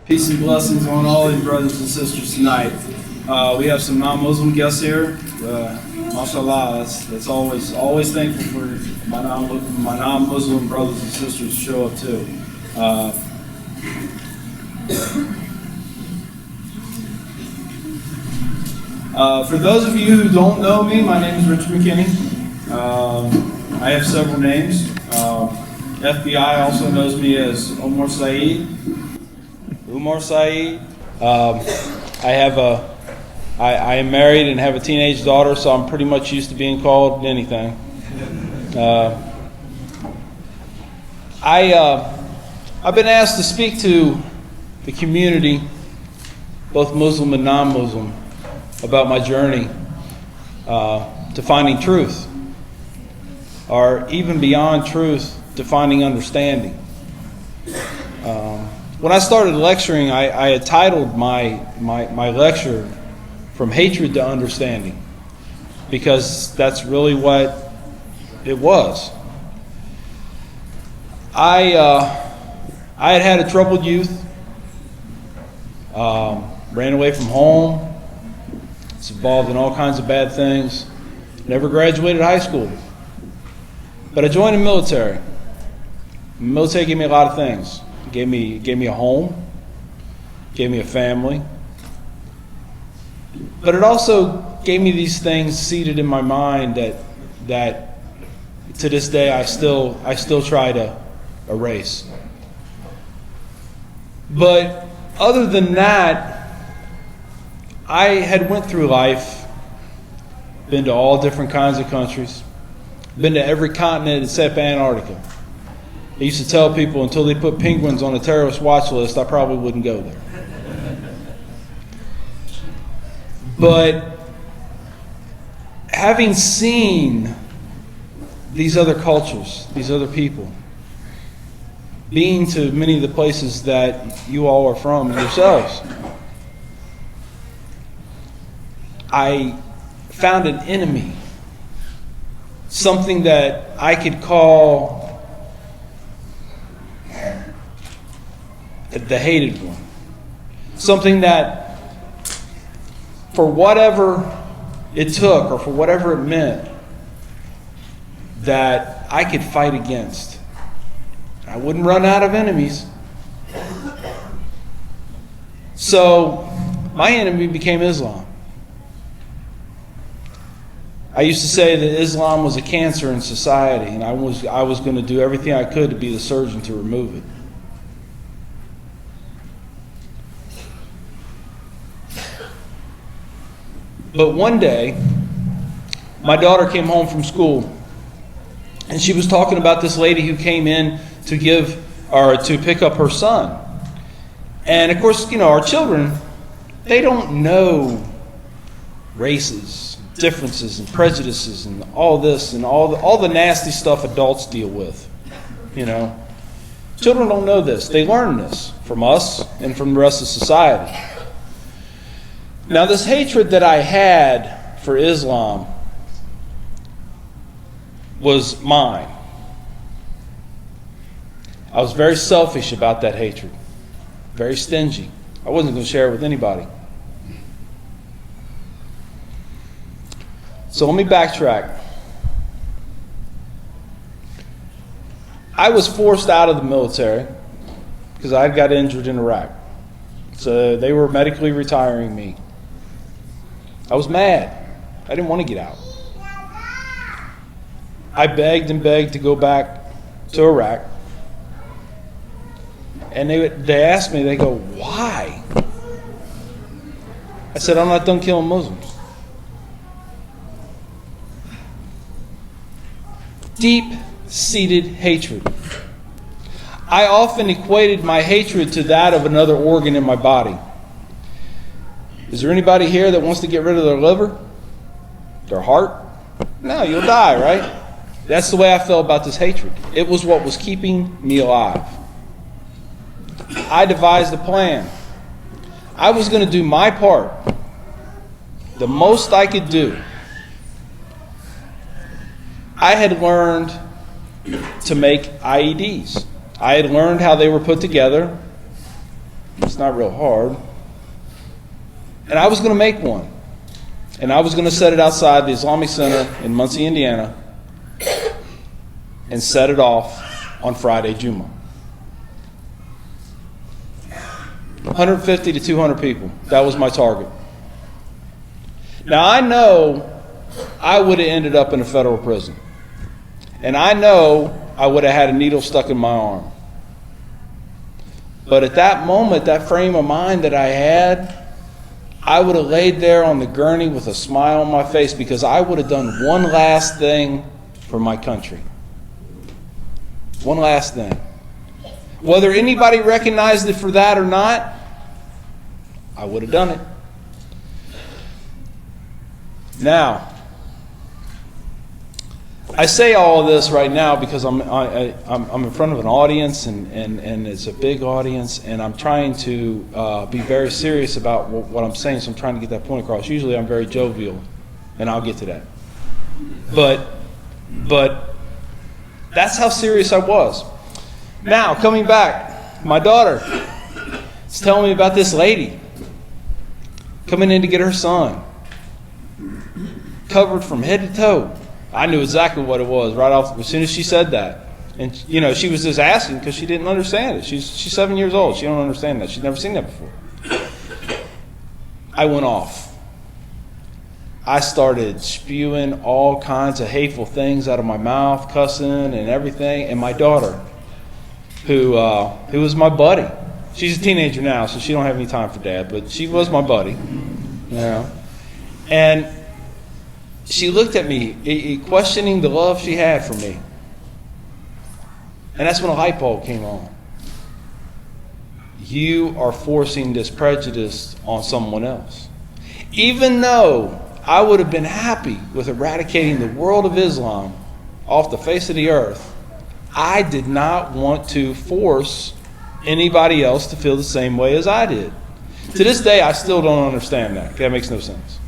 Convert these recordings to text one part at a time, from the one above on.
Peace and blessings on all you brothers and sisters tonight. We have some non-Muslim guests here. Mashallah, that's always thankful for my non-Muslim brothers and sisters to show up too. For those of you who don't know me, my name is Rich McKinney. I have several names. FBI also knows me as Umar Saeed. I am married and have a teenage daughter, so I'm pretty much used to being called anything. I've been asked to speak to the community, both Muslim and non-Muslim, about my journey to finding truth, or even beyond truth, to finding understanding. When I started lecturing, I had titled my lecture "From Hatred to Understanding," because that's really what it was. I had a troubled youth, ran away from home, was involved in all kinds of bad things, never graduated high school. But I joined the military. The military gave me a lot of things. It gave me a home, gave me a family. But it also gave me these things seated in my mind that to this day I still try to erase. But other than that, I had went through life, been to all different kinds of countries, been to every continent except Antarctica. I used to tell people until they put penguins on a terrorist watch list, I probably wouldn't go there. But having seen these other cultures, these other people, being to many of the places that you all are from yourselves, I found an enemy, something that I could call the hated one. Something that, for whatever it took or for whatever it meant, that I could fight against. I wouldn't run out of enemies. So my enemy became Islam. I used to say that Islam was a cancer in society, and I was going to do everything I could to be the surgeon to remove it. But one day, my daughter came home from school, and she was talking about this lady who came in to pick up her son. And of course, our children, they don't know races, differences, and prejudices, and all this, and all the nasty stuff adults deal with. Children don't know this. They learn this from us and from the rest of society. Now, this hatred that I had for Islam was mine. I was very selfish about that hatred, very stingy. I wasn't going to share it with anybody. So let me backtrack. I was forced out of the military because I got injured in Iraq. So they were medically retiring me. I was mad. I didn't want to get out. I begged and begged to go back to Iraq. And they asked me, they go, "Why?" I said, "I'm not done killing Muslims." Deep-seated hatred. I often equated my hatred to that of another organ in my body. Is there anybody here that wants to get rid of their liver? Their heart? No, you'll die, right? That's the way I felt about this hatred. It was what was keeping me alive. I devised a plan. I was going to do my part, the most I could do. I had learned to make IEDs. I had learned how they were put together. It's not real hard. And I was going to make one. And I was going to set it outside the Islamic Center in Muncie, Indiana, and set it off on Friday, Jummah. 150 to 200 people. That was my target. Now, I know I would have ended up in a federal prison. And I know I would have had a needle stuck in my arm. But at that moment, that frame of mind that I had, I would have laid there on the gurney with a smile on my face because I would have done one last thing for my country. One last thing. Whether anybody recognized it for that or not, I would have done it. Now, I say all of this right now because I'm in front of an audience and it's a big audience, and I'm trying to be very serious about what I'm saying, so I'm trying to get that point across. Usually I'm very jovial, and I'll get to that. But that's how serious I was. Now, coming back, my daughter is telling me about this lady coming in to get her son, covered from head to toe. I knew exactly what it was right off as soon as she said that. And, you know, she was just asking because she didn't understand it. She's 7 years old. She don't understand that. She's never seen that before. I went off. I started spewing all kinds of hateful things out of my mouth, cussing and everything. And my daughter, who was my buddy. She's a teenager now, so she don't have any time for Dad, but she was my buddy, you know. And she looked at me, questioning the love she had for me. And that's when a light bulb came on. You are forcing this prejudice on someone else. Even though I would have been happy with eradicating the world of Islam off the face of the earth, I did not want to force anybody else to feel the same way as I did. To this day, I still don't understand that. That makes no sense.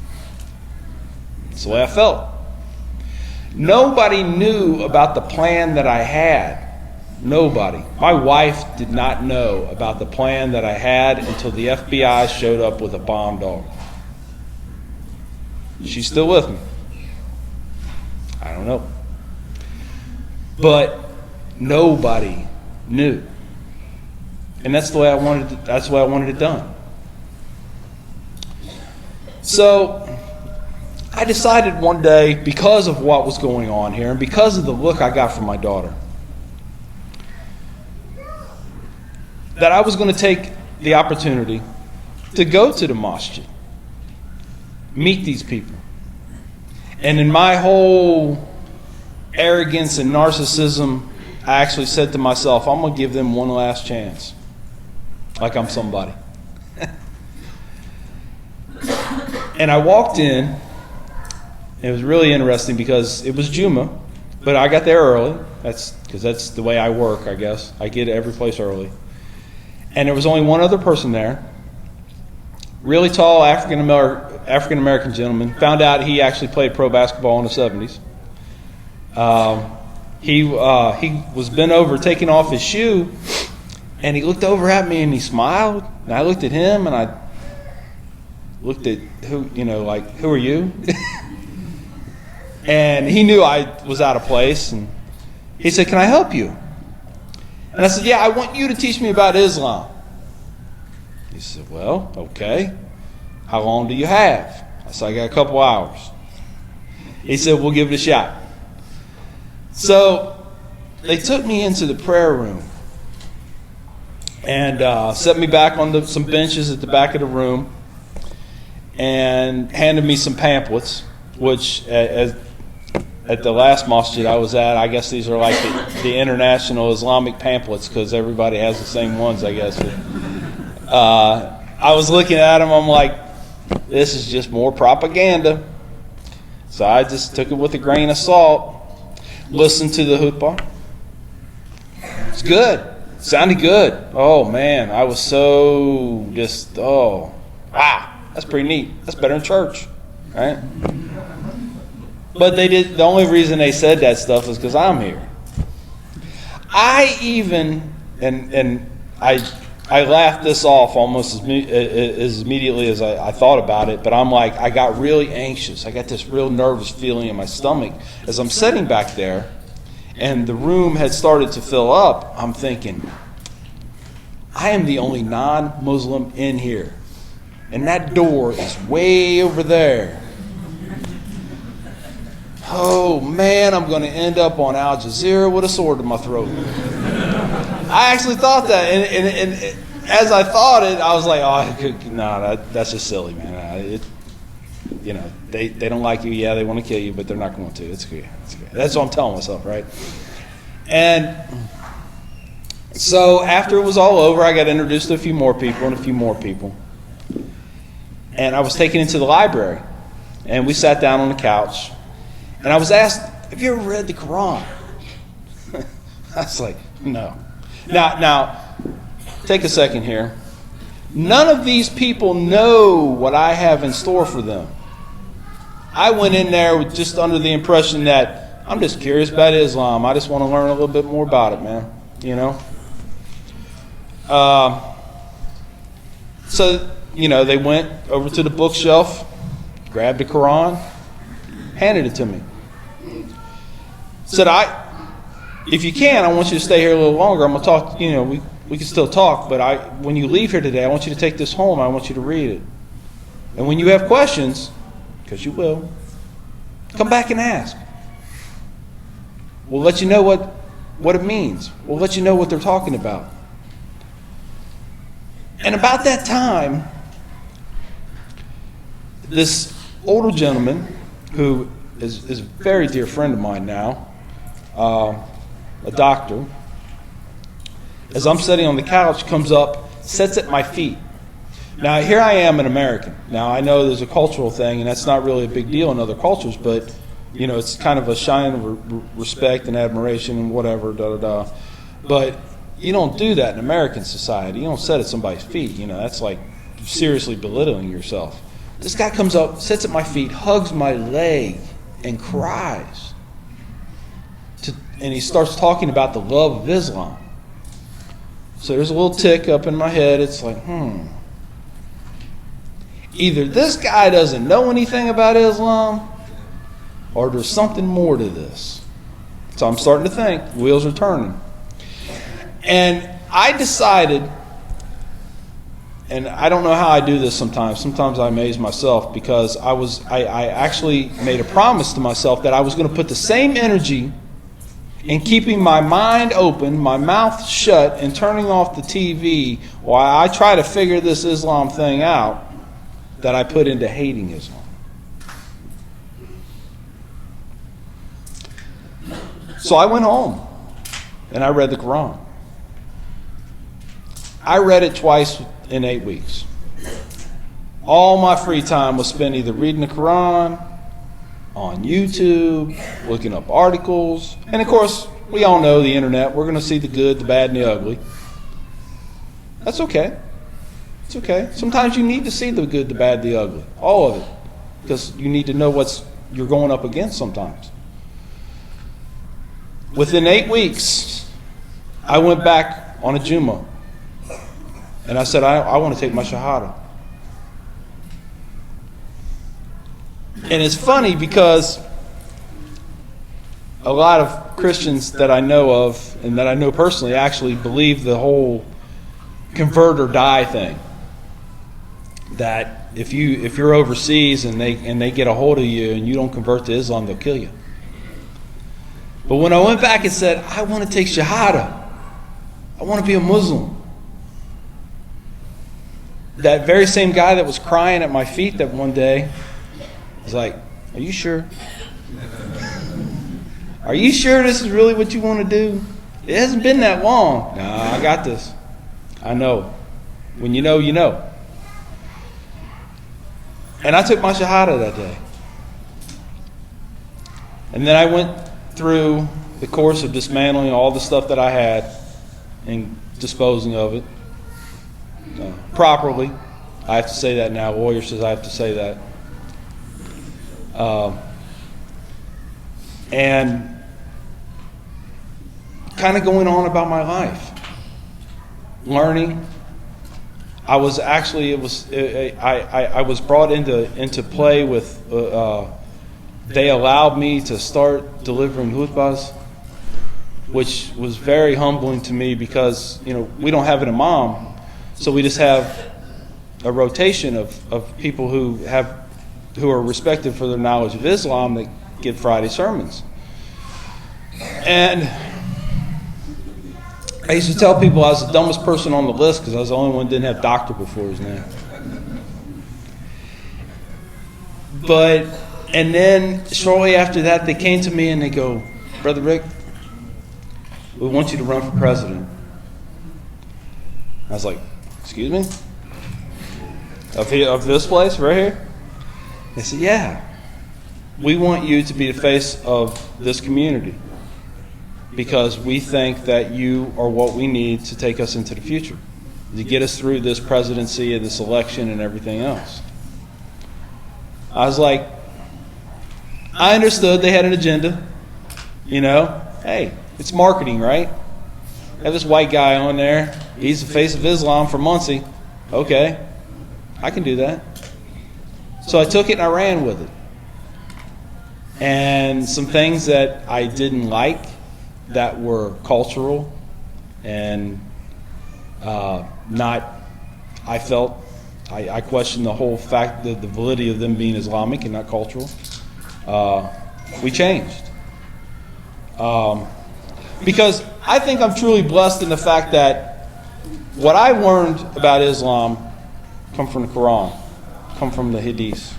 That's the way I felt. Nobody knew about the plan that I had. Nobody. My wife did not know about the plan that I had until the FBI showed up with a bomb dog. She's still with me. I don't know. But nobody knew. And that's the way I wanted it, that's the way I wanted it done. So I decided one day, because of what was going on here and because of the look I got from my daughter, that I was going to take the opportunity to go to the masjid, meet these people. And in my whole arrogance and narcissism, I actually said to myself, I'm going to give them one last chance, like I'm somebody. And I walked in. It was really interesting because it was Jummah, but I got there early. That's because that's the way I work, I guess. I get to every place early. And there was only one other person there, really tall African American gentleman. Found out he actually played pro basketball in the 70s. He was bent over taking off his shoe, and he looked over at me and he smiled. And I looked at him and I looked at who are you? And he knew I was out of place, and he said, "Can I help you?" And I said, "Yeah, I want you to teach me about Islam." He said, "Well, okay. How long do you have?" I said, "I got a couple hours." He said, "We'll give it a shot." So they took me into the prayer room and set me back on some benches at the back of the room and handed me some pamphlets, which at the last masjid I was at, I guess these are like the international Islamic pamphlets because everybody has the same ones, I guess. I was looking at them, I'm like, this is just more propaganda. So I just took it with a grain of salt, listened to the khutbah. It's good. It sounded good. Oh, man, I was so just, wow, that's pretty neat. That's better than church, right? But the only reason they said that stuff is because I'm here. I I laughed this off almost as immediately as I thought about it, but I'm like, I got really anxious. I got this real nervous feeling in my stomach as I'm sitting back there, and the room had started to fill up. I'm thinking, I am the only non-Muslim in here, and that door is way over there. Oh man, I'm going to end up on Al Jazeera with a sword in my throat. I actually thought that, and as I thought it, I was like, that's just silly, man. They don't like you. Yeah, they want to kill you, but they're not going to. It's okay. That's what I'm telling myself, right? And so after it was all over, I got introduced to a few more people. And I was taken into the library, and we sat down on the couch, and I was asked, have you ever read the Quran? I was like, no. Now, take a second here. None of these people know what I have in store for them. I went in there just under the impression that I'm just curious about Islam. I just want to learn a little bit more about it, man. So, they went over to the bookshelf, grabbed the Quran, handed it to me. Said, if you can, I want you to stay here a little longer. I'm going to talk, we can still talk, but when you leave here today, I want you to take this home. I want you to read it. And when you have questions, because you will, come back and ask. We'll let you know what it means. We'll let you know what they're talking about. And about that time, this older gentleman, who is a very dear friend of mine now, a doctor, as I'm sitting on the couch, comes up, sits at my feet. Now, here I am, an American. Now, I know there's a cultural thing, and that's not really a big deal in other cultures, but, it's kind of a sign of respect and admiration and whatever, da-da-da. But you don't do that in American society. You don't sit at somebody's feet. That's like seriously belittling yourself. This guy comes up, sits at my feet, hugs my leg, and cries. And he starts talking about the love of Islam. So there's a little tick up in my head. It's like, either this guy doesn't know anything about Islam, or there's something more to this. So I'm starting to think, wheels are turning. And I decided, and I don't know how I do this sometimes. Sometimes I amaze myself, because I actually made a promise to myself that I was going to put the same energy in keeping my mind open, my mouth shut, and turning off the TV while I try to figure this Islam thing out, that I put into hating Islam. So I went home and I read the Quran. I read it twice in 8 weeks. All my free time was spent either reading the Quran, on YouTube, looking up articles, and of course, we all know the internet. We're going to see the good, the bad, and the ugly. That's okay. It's okay. Sometimes you need to see the good, the bad, the ugly. All of it. Because you need to know what you're going up against sometimes. Within 8 weeks, I went back on a Jummah. And I said, I want to take my Shahada. And it's funny because a lot of Christians that I know of, and that I know personally, actually believe the whole convert or die thing. That if you're overseas and they get a hold of you and you don't convert to Islam, they'll kill you. But when I went back and said, I want to take Shahada, I want to be a Muslim, that very same guy that was crying at my feet that one day was like, are you sure? Are you sure this is really what you want to do? It hasn't been that long. No, I got this. I know. When you know, you know. And I took my Shahada that day. And then I went through the course of dismantling all the stuff that I had and disposing of it properly. I have to say that now. Lawyer says I have to say that. And kind of going on about my life. Learning, I was actually, I was brought into play with, they allowed me to start delivering khutbahs, which was very humbling to me because, we don't have an imam, so we just have a rotation of people who are respected for their knowledge of Islam that give Friday sermons. And I used to tell people I was the dumbest person on the list because I was the only one who didn't have doctor before his name. And then shortly after that, they came to me and they go, "Brother Rick, we want you to run for president." I was like, "Excuse me? Of this place right here?" They said, "Yeah. We want you to be the face of this community because we think that you are what we need to take us into the future, to get us through this presidency and this election and everything else." I was like, I understood they had an agenda. Hey, it's marketing, right? Have this white guy on there. He's the face of Islam for Muncie. Okay, I can do that. So I took it and I ran with it. And some things that I didn't like that were cultural and I questioned the whole fact that the validity of them being Islamic and not cultural. We changed. Because I think I'm truly blessed in the fact that what I learned about Islam come from the Quran, come from the Hadith,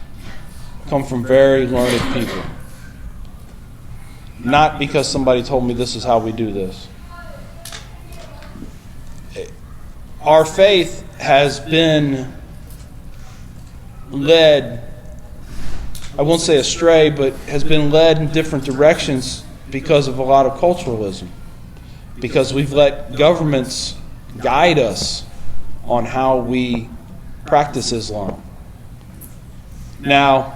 come from very learned people. Not because somebody told me this is how we do this. Our faith has been led, I won't say astray, but has been led in different directions because of a lot of culturalism. Because we've let governments guide us on how we practice Islam. Now,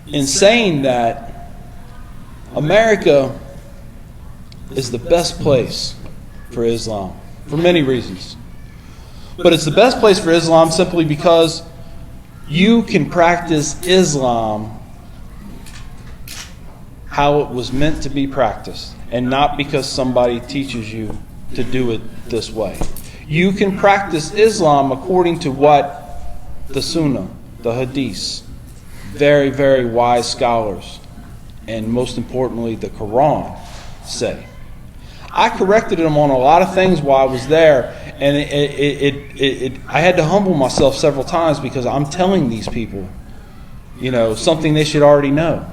in saying that, America is the best place for Islam for many reasons. But it's the best place for Islam simply because you can practice Islam how it was meant to be practiced, and not because somebody teaches you to do it this way. You can practice Islam according to what the Sunnah, the Hadith, very, very wise scholars, and most importantly, the Quran say. I corrected them on a lot of things while I was there, and I had to humble myself several times because I'm telling these people, something they should already know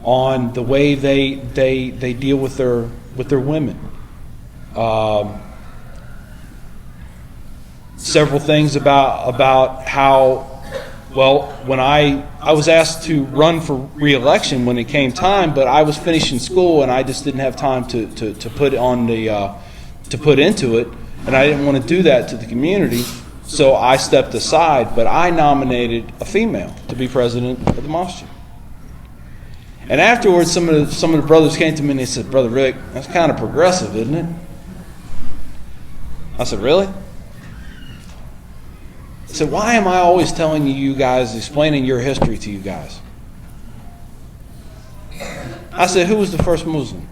on the way they deal with their women. Several things about how. Well, when I was asked to run for re-election when it came time, but I was finishing school and I just didn't have time to put on to put into it, and I didn't want to do that to the community, so I stepped aside. But I nominated a female to be president of the masjid. And afterwards, some of the brothers came to me and they said, "Brother Rick, that's kind of progressive, isn't it?" I said, "Really?" I said, "Why am I always telling you guys, explaining your history to you guys?" I said, "Who was the first Muslim?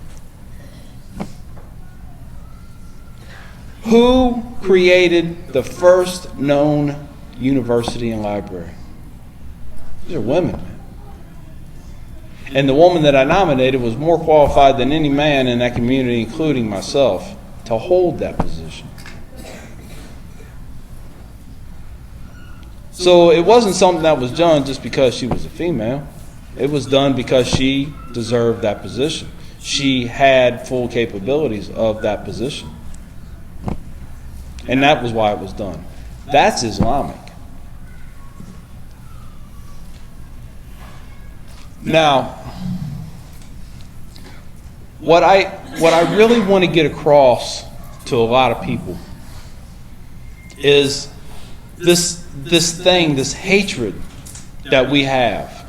Who created the first known university and library?" These are women. And the woman that I nominated was more qualified than any man in that community, including myself, to hold that position. So it wasn't something that was done just because she was a female. It was done because she deserved that position. She had full capabilities of that position. And that was why it was done. That's Islamic. Now, what I really want to get across to a lot of people is this hatred that we have.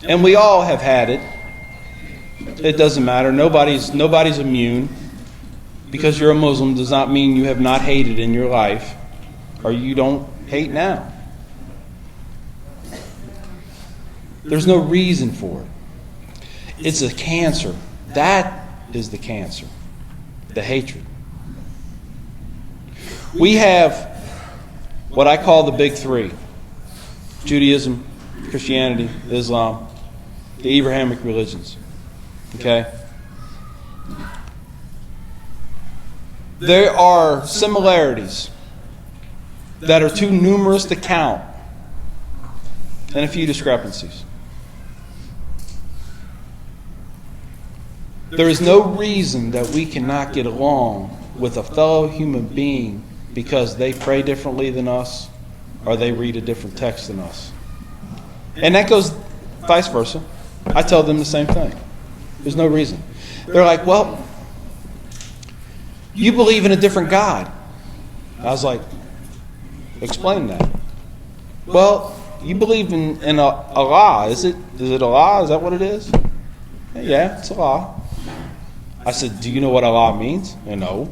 And we all have had it. It doesn't matter. Nobody's immune. because you're a Muslim does not mean you have not hated in your life, or you don't hate now. There's no reason for it. It's a cancer. That is the cancer. The hatred. We have what I call the big three: Judaism, Christianity, Islam, the Abrahamic religions. Okay? There are similarities that are too numerous to count, and a few discrepancies. There is no reason that we cannot get along with a fellow human being because they pray differently than us or they read a different text than us. And that goes vice versa. I tell them the same thing. There's no reason. They're like, well, you believe in a different God. I was like, explain that. Well, you believe in Allah. Is it Allah? Is that what it is? Yeah, it's Allah. I said, do you know what Allah means? No.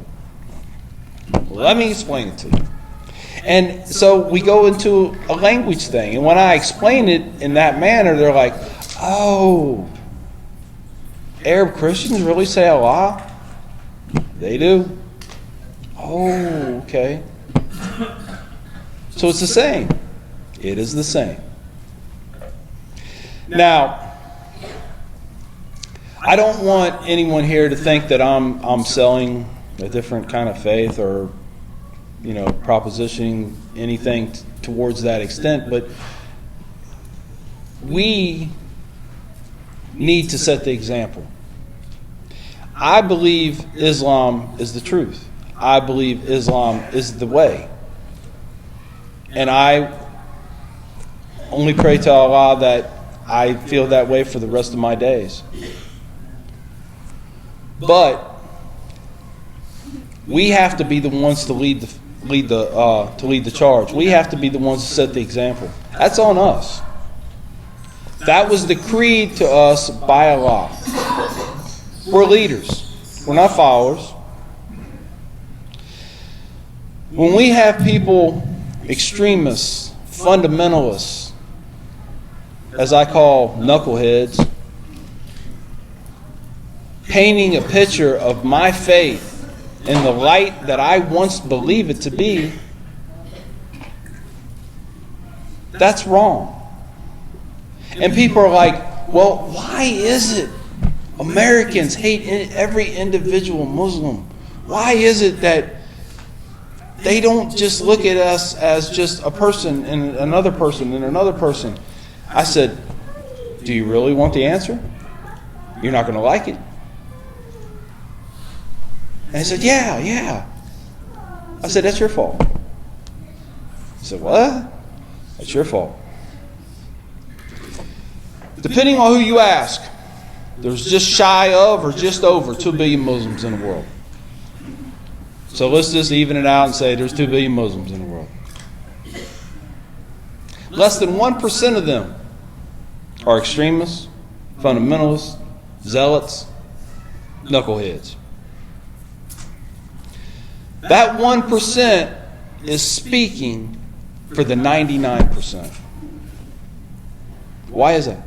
Let me explain it to you. And so we go into a language thing. And when I explain it in that manner, they're like, oh, Arab Christians really say Allah? They do. Oh, okay. So it's the same. It is the same. Now, I don't want anyone here to think that I'm selling a different kind of faith or, propositioning anything towards that extent, but we need to set the example. I believe Islam is the truth. I believe Islam is the way. And I only pray to Allah that I feel that way for the rest of my days. But we have to be the ones to lead the charge. We have to be the ones to set the example. That's on us. That was decreed to us by Allah. We're leaders. We're not followers. When we have people, extremists, fundamentalists, as I call knuckleheads, painting a picture of my faith in the light that I once believed it to be, that's wrong. And people are like, well, why is it Americans hate every individual Muslim? Why is it that they don't just look at us as just a person and another person and another person? I said, do you really want the answer? You're not going to like it. And he said, yeah. I said, that's your fault. He said, what? That's your fault. Depending on who you ask, there's just shy of or just over 2 billion Muslims in the world. So let's just even it out and say there's 2 billion Muslims in the world. Less than 1% of them are extremists, fundamentalists, zealots, knuckleheads. That 1% is speaking for the 99%. Why is that?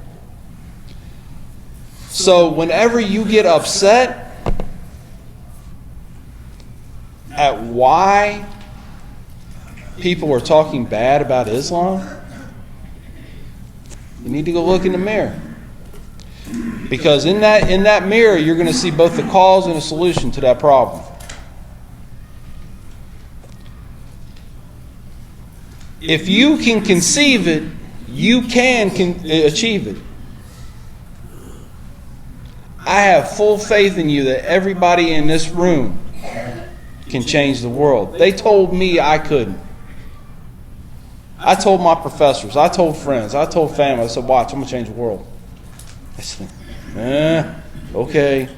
So whenever you get upset at why people are talking bad about Islam, you need to go look in the mirror. Because in that mirror, you're going to see both the cause and a solution to that problem. If you can conceive it, you can achieve it. I have full faith in you that everybody in this room can change the world. They told me I couldn't. I told my professors, I told friends, I told family, I said, watch, I'm going to change the world. I said, okay,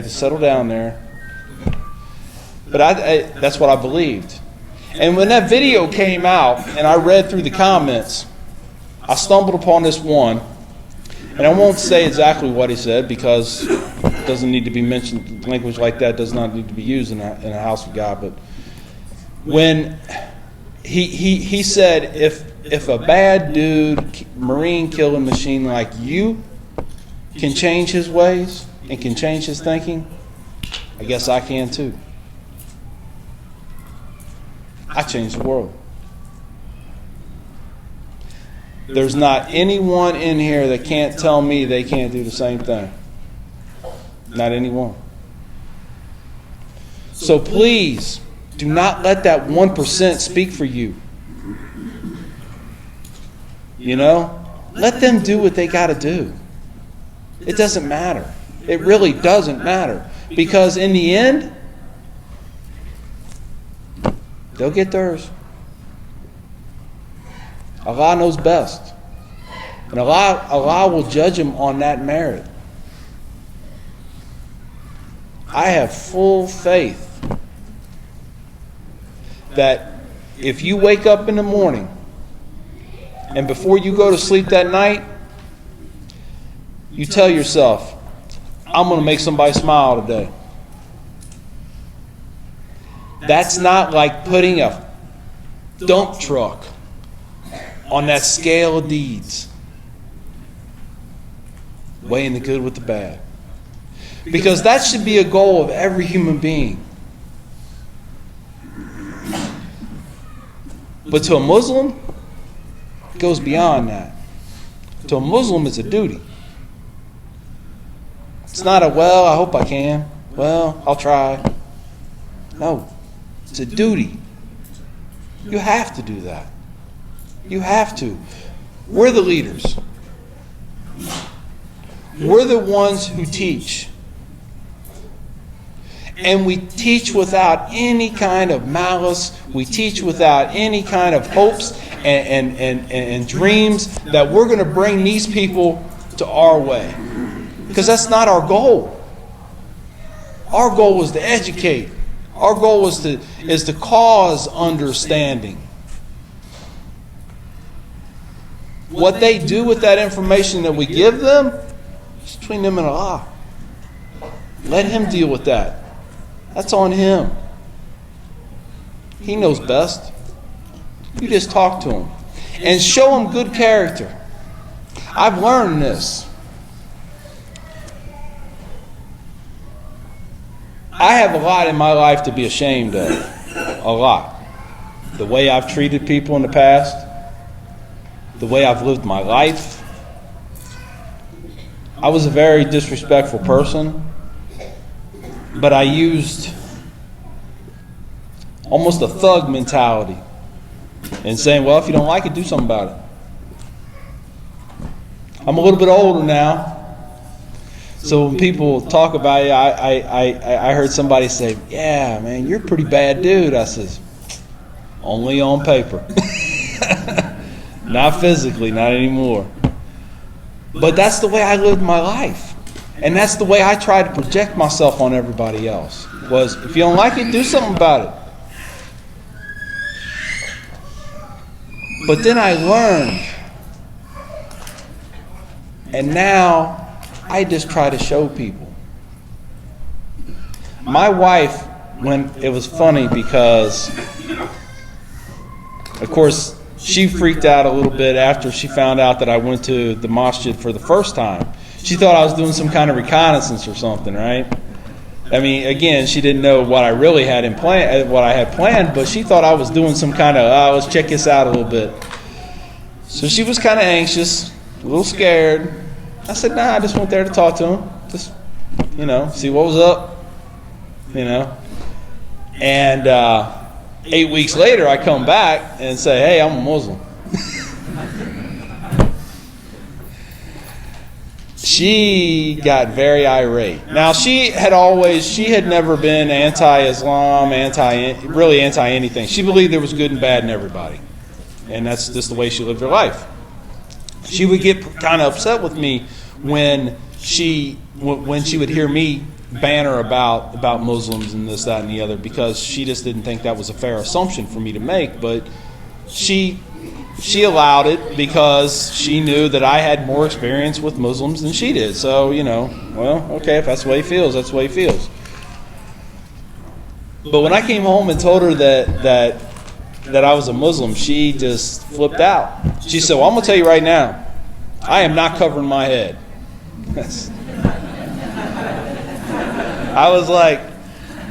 just settle down there. But that's what I believed. And when that video came out and I read through the comments, I stumbled upon this one. And I won't say exactly what he said because doesn't need to be mentioned. Language like that does not need to be used in a house of God. But when he said, if a bad dude, Marine killing machine like you can change his ways and can change his thinking, I guess I can too. I changed the world. There's not anyone in here that can't tell me they can't do the same thing. Not anyone. So please, do not let that 1% speak for you. You know? Let them do what they got to do. It doesn't matter. It really doesn't matter. Because in the end, they'll get theirs. Allah knows best. And Allah will judge them on that merit. I have full faith that if you wake up in the morning and before you go to sleep that night, you tell yourself, I'm going to make somebody smile today. That's not like putting a dump truck on that scale of deeds, weighing the good with the bad. Because that should be a goal of every human being. But to a Muslim, it goes beyond that. To a Muslim, it's a duty. It's not a, well, I hope I can. Well, I'll try. No, it's a duty. You have to do that. You have to. We're the leaders. We're the ones who teach. And we teach without any kind of malice. We teach without any kind of hopes and dreams that we're going to bring these people to our way. Because that's not our goal. Our goal is to educate. Our goal is to cause understanding. What they do with that information that we give them is between them and Allah. Let Him deal with that. That's on Him. He knows best. You just talk to Him. And show Him good character. I've learned this. I have a lot in my life to be ashamed of. A lot. The way I've treated people in the past. The way I've lived my life. I was a very disrespectful person. But I used almost a thug mentality and saying, well, if you don't like it, do something about it. I'm a little bit older now. So when people talk about it, I heard somebody say, yeah, man, you're a pretty bad dude. I says, only on paper. Not physically, not anymore. But that's the way I lived my life. And that's the way I tried to project myself on everybody else. Was, if you don't like it, do something about it. But then I learned. And now I just try to show people. My wife, when it was funny because, of course, she freaked out a little bit after she found out that I went to the masjid for the first time. She thought I was doing some kind of reconnaissance or something, right? I mean, again, she didn't know what I really had in plan, what I had planned, but she thought I was doing some kind of, let's check this out a little bit. So she was kind of anxious, a little scared. I said, nah, I just went there to talk to him. Just, see what was up, And 8 weeks later, I come back and say, hey, I'm a Muslim. She got very irate. Now, she had never been anti-Islam, really anti-anything. She believed there was good and bad in everybody. And that's just the way she lived her life. She would get kind of upset with me when she would hear me banter about Muslims and this, that, and the other, because she just didn't think that was a fair assumption for me to make. But she she allowed it because she knew that I had more experience with Muslims than she did. So, well, okay, if that's the way he feels, that's the way he feels. But when I came home and told her that I was a Muslim, she just flipped out. She said, well, I'm going to tell you right now, I am not covering my head. I was like,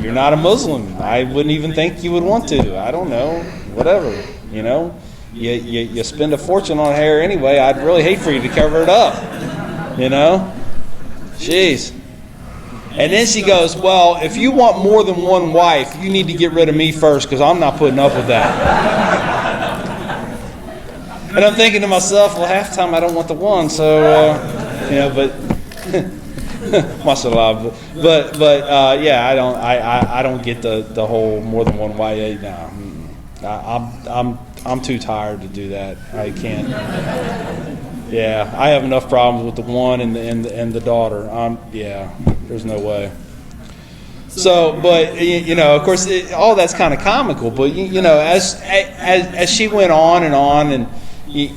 you're not a Muslim. I wouldn't even think you would want to. I don't know. Whatever. You spend a fortune on hair anyway. I'd really hate for you to cover it up. Jeez. And then she goes, well, if you want more than one wife, you need to get rid of me first because I'm not putting up with that. And I'm thinking to myself, well, half the time I don't want the one, so, but, mashallah. But yeah, I don't get the whole more than one wife. No, I'm too tired to do that. I can't. Yeah, I have enough problems with the one and the daughter. Yeah, there's no way. So, but of course, all that's kind of comical. But as she went on, and she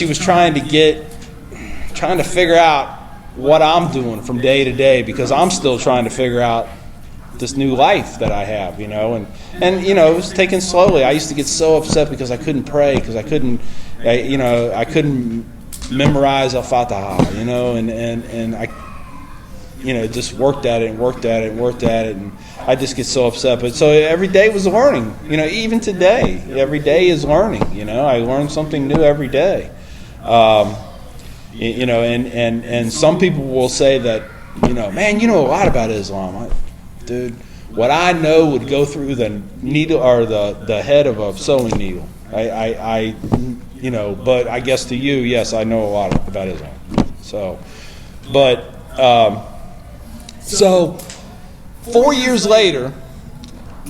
was trying to figure out what I'm doing from day to day because I'm still trying to figure out this new life that I have, and it was taken slowly. I used to get so upset because I couldn't pray because I couldn't memorize Al-Fatiha, and I, just worked at it, and I just get so upset. But so every day was learning, even today, every day is learning, I learn something new every day. And some people will say that, man, you know a lot about Islam. Dude, what I know would go through the needle or the head of a sewing needle. But I guess to you, yes, I know a lot about Islam. So 4 years later,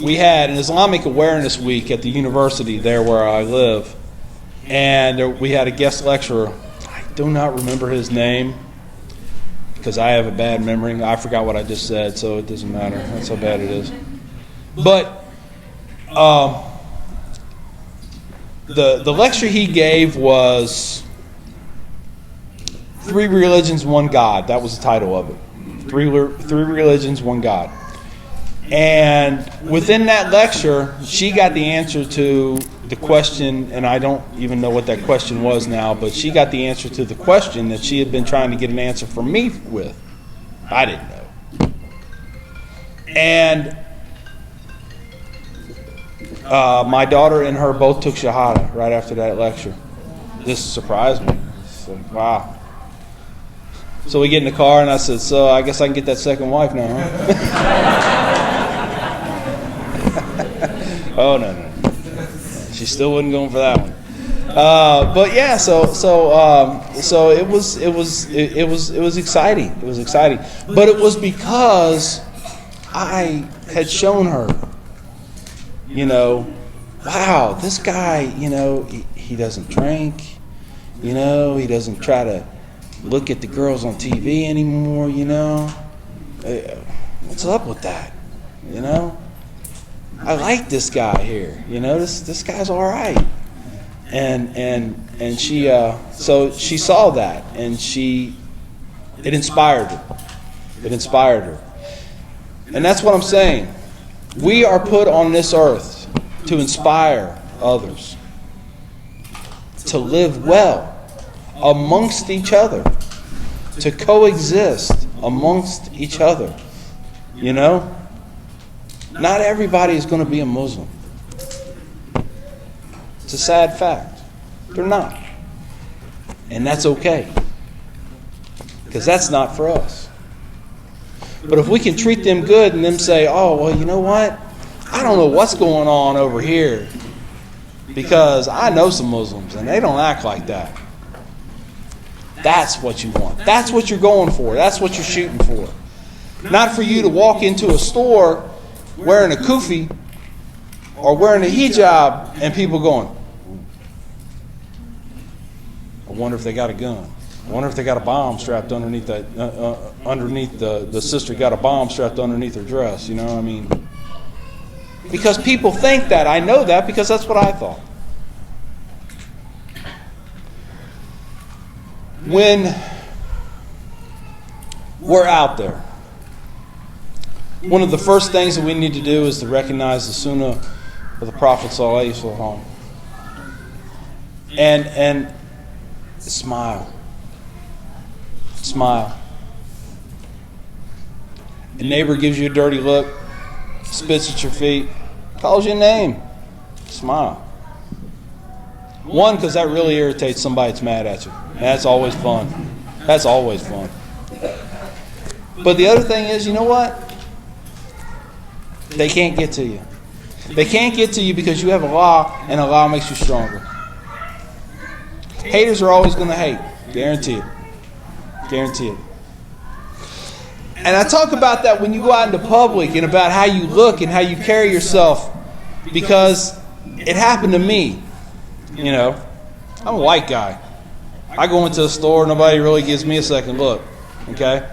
we had an Islamic Awareness Week at the university there where I live, and we had a guest lecturer. I do not remember his name because I have a bad memory. I forgot what I just said, so it doesn't matter. That's how bad it is. But the lecture he gave was Three Religions, One God. That was the title of it. Three Religions, One God. And within that lecture, she got the answer to the question, and I don't even know what that question was now, but she got the answer to the question that she had been trying to get an answer from me with. I didn't know. And my daughter and her both took Shahada right after that lecture. This surprised me. It's like, wow. So we get in the car, and I said, so I guess I can get that second wife now, huh? Oh, no. She still wasn't going for that one. But yeah, so it was exciting. It was exciting. But it was because I had shown her, wow, this guy, he doesn't drink, he doesn't try to look at the girls on TV anymore, what's up with that, I like this guy here, this guy's all right, and she so she saw that, and it inspired her, and that's what I'm saying. We are put on this earth to inspire others to live well amongst each other, to coexist amongst each other. Not everybody is going to be a Muslim. It's a sad fact. They're not. And that's okay. Because that's not for us. But if we can treat them good and them say, oh, well, you know what? I don't know what's going on over here because I know some Muslims and they don't act like that. That's what you want. That's what you're going for. That's what you're shooting for. Not for you to walk into a store wearing a kufi or wearing a hijab and people going, I wonder if they got a gun. I wonder if they got a bomb strapped underneath that. Underneath the sister got a bomb strapped underneath her dress. Because people think that. I know that because that's what I thought. when we're out there, one of the first things that we need to do is to recognize the Sunnah of the Prophet ﷺ. And smile. Smile. A neighbor gives you a dirty look, spits at your feet, calls your name. Smile. One, because that really irritates somebody that's mad at you. And that's always fun. That's always fun. But the other thing is, you know what? They can't get to you. They can't get to you because you have Allah, and Allah makes you stronger. Haters are always going to hate. Guarantee it. Guarantee it. And I talk about that when you go out into public and about how you look and how you carry yourself, because it happened to me. You know, I'm a white guy. I go into a store, nobody really gives me a second look. Okay?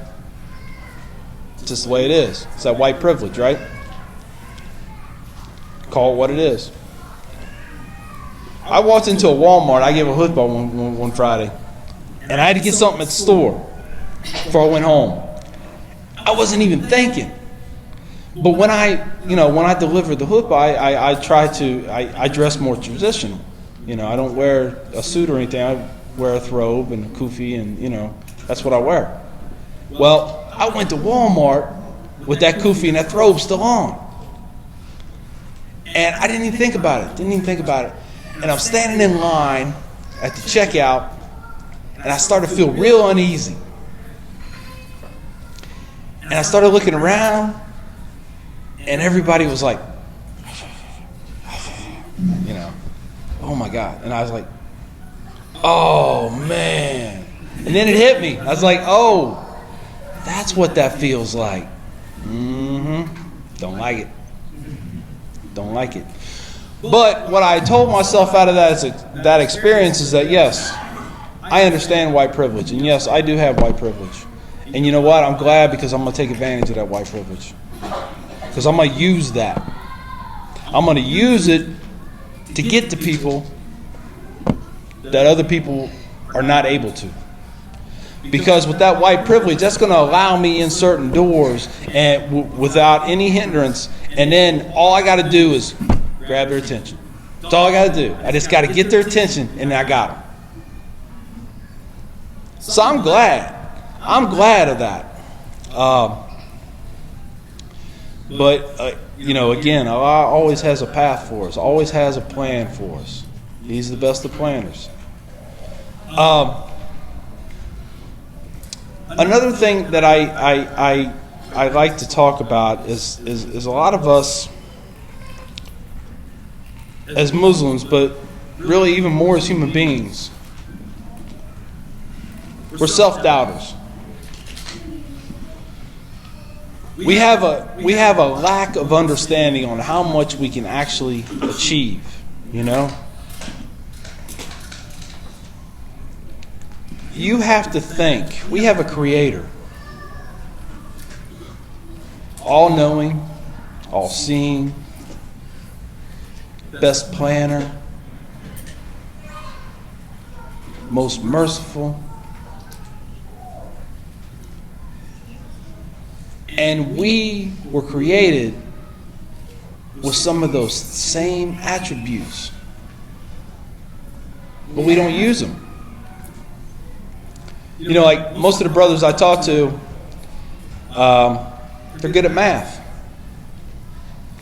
It's just the way it is. It's that white privilege, right? Call it what it is. I walked into a Walmart. I gave a khutbah one Friday, and I had to get something at the store before I went home. I wasn't even thinking. But when I delivered the khutbah, I dress more traditional. You know, I don't wear a suit or anything. I wear a robe and a kufi, and that's what I wear. Well, I went to Walmart with that kufi and that robe still on. And I didn't even think about it. And I'm standing in line at the checkout, and I started to feel real uneasy. And I started looking around, and everybody was like, oh my God. And I was like, oh man. And then it hit me. I was like, oh, that's what that feels like. Don't like it. Don't like it. But what I told myself out of that experience is that, yes, I understand white privilege. And yes, I do have white privilege. And you know what? I'm glad, because I'm going to take advantage of that white privilege. Because I'm going to use that. I'm going to use it to get to people that other people are not able to. Because with that white privilege, that's going to allow me in certain doors and without any hindrance. And then all I got to do is grab their attention. That's all I got to do. I just got to get their attention, and I got them. So I'm glad. I'm glad of that. But again, Allah always has a path for us. Always has a plan for us. He's the best of planners. Another thing that I like to talk about is a lot of us as Muslims, but really even more as human beings, we're self-doubters. We have a lack of understanding on how much we can actually achieve, You have to think. We have a creator. All-knowing, all-seeing, best planner, most merciful. And we were created with some of those same attributes, but we don't use them. Like most of the brothers I talk to, they're good at math,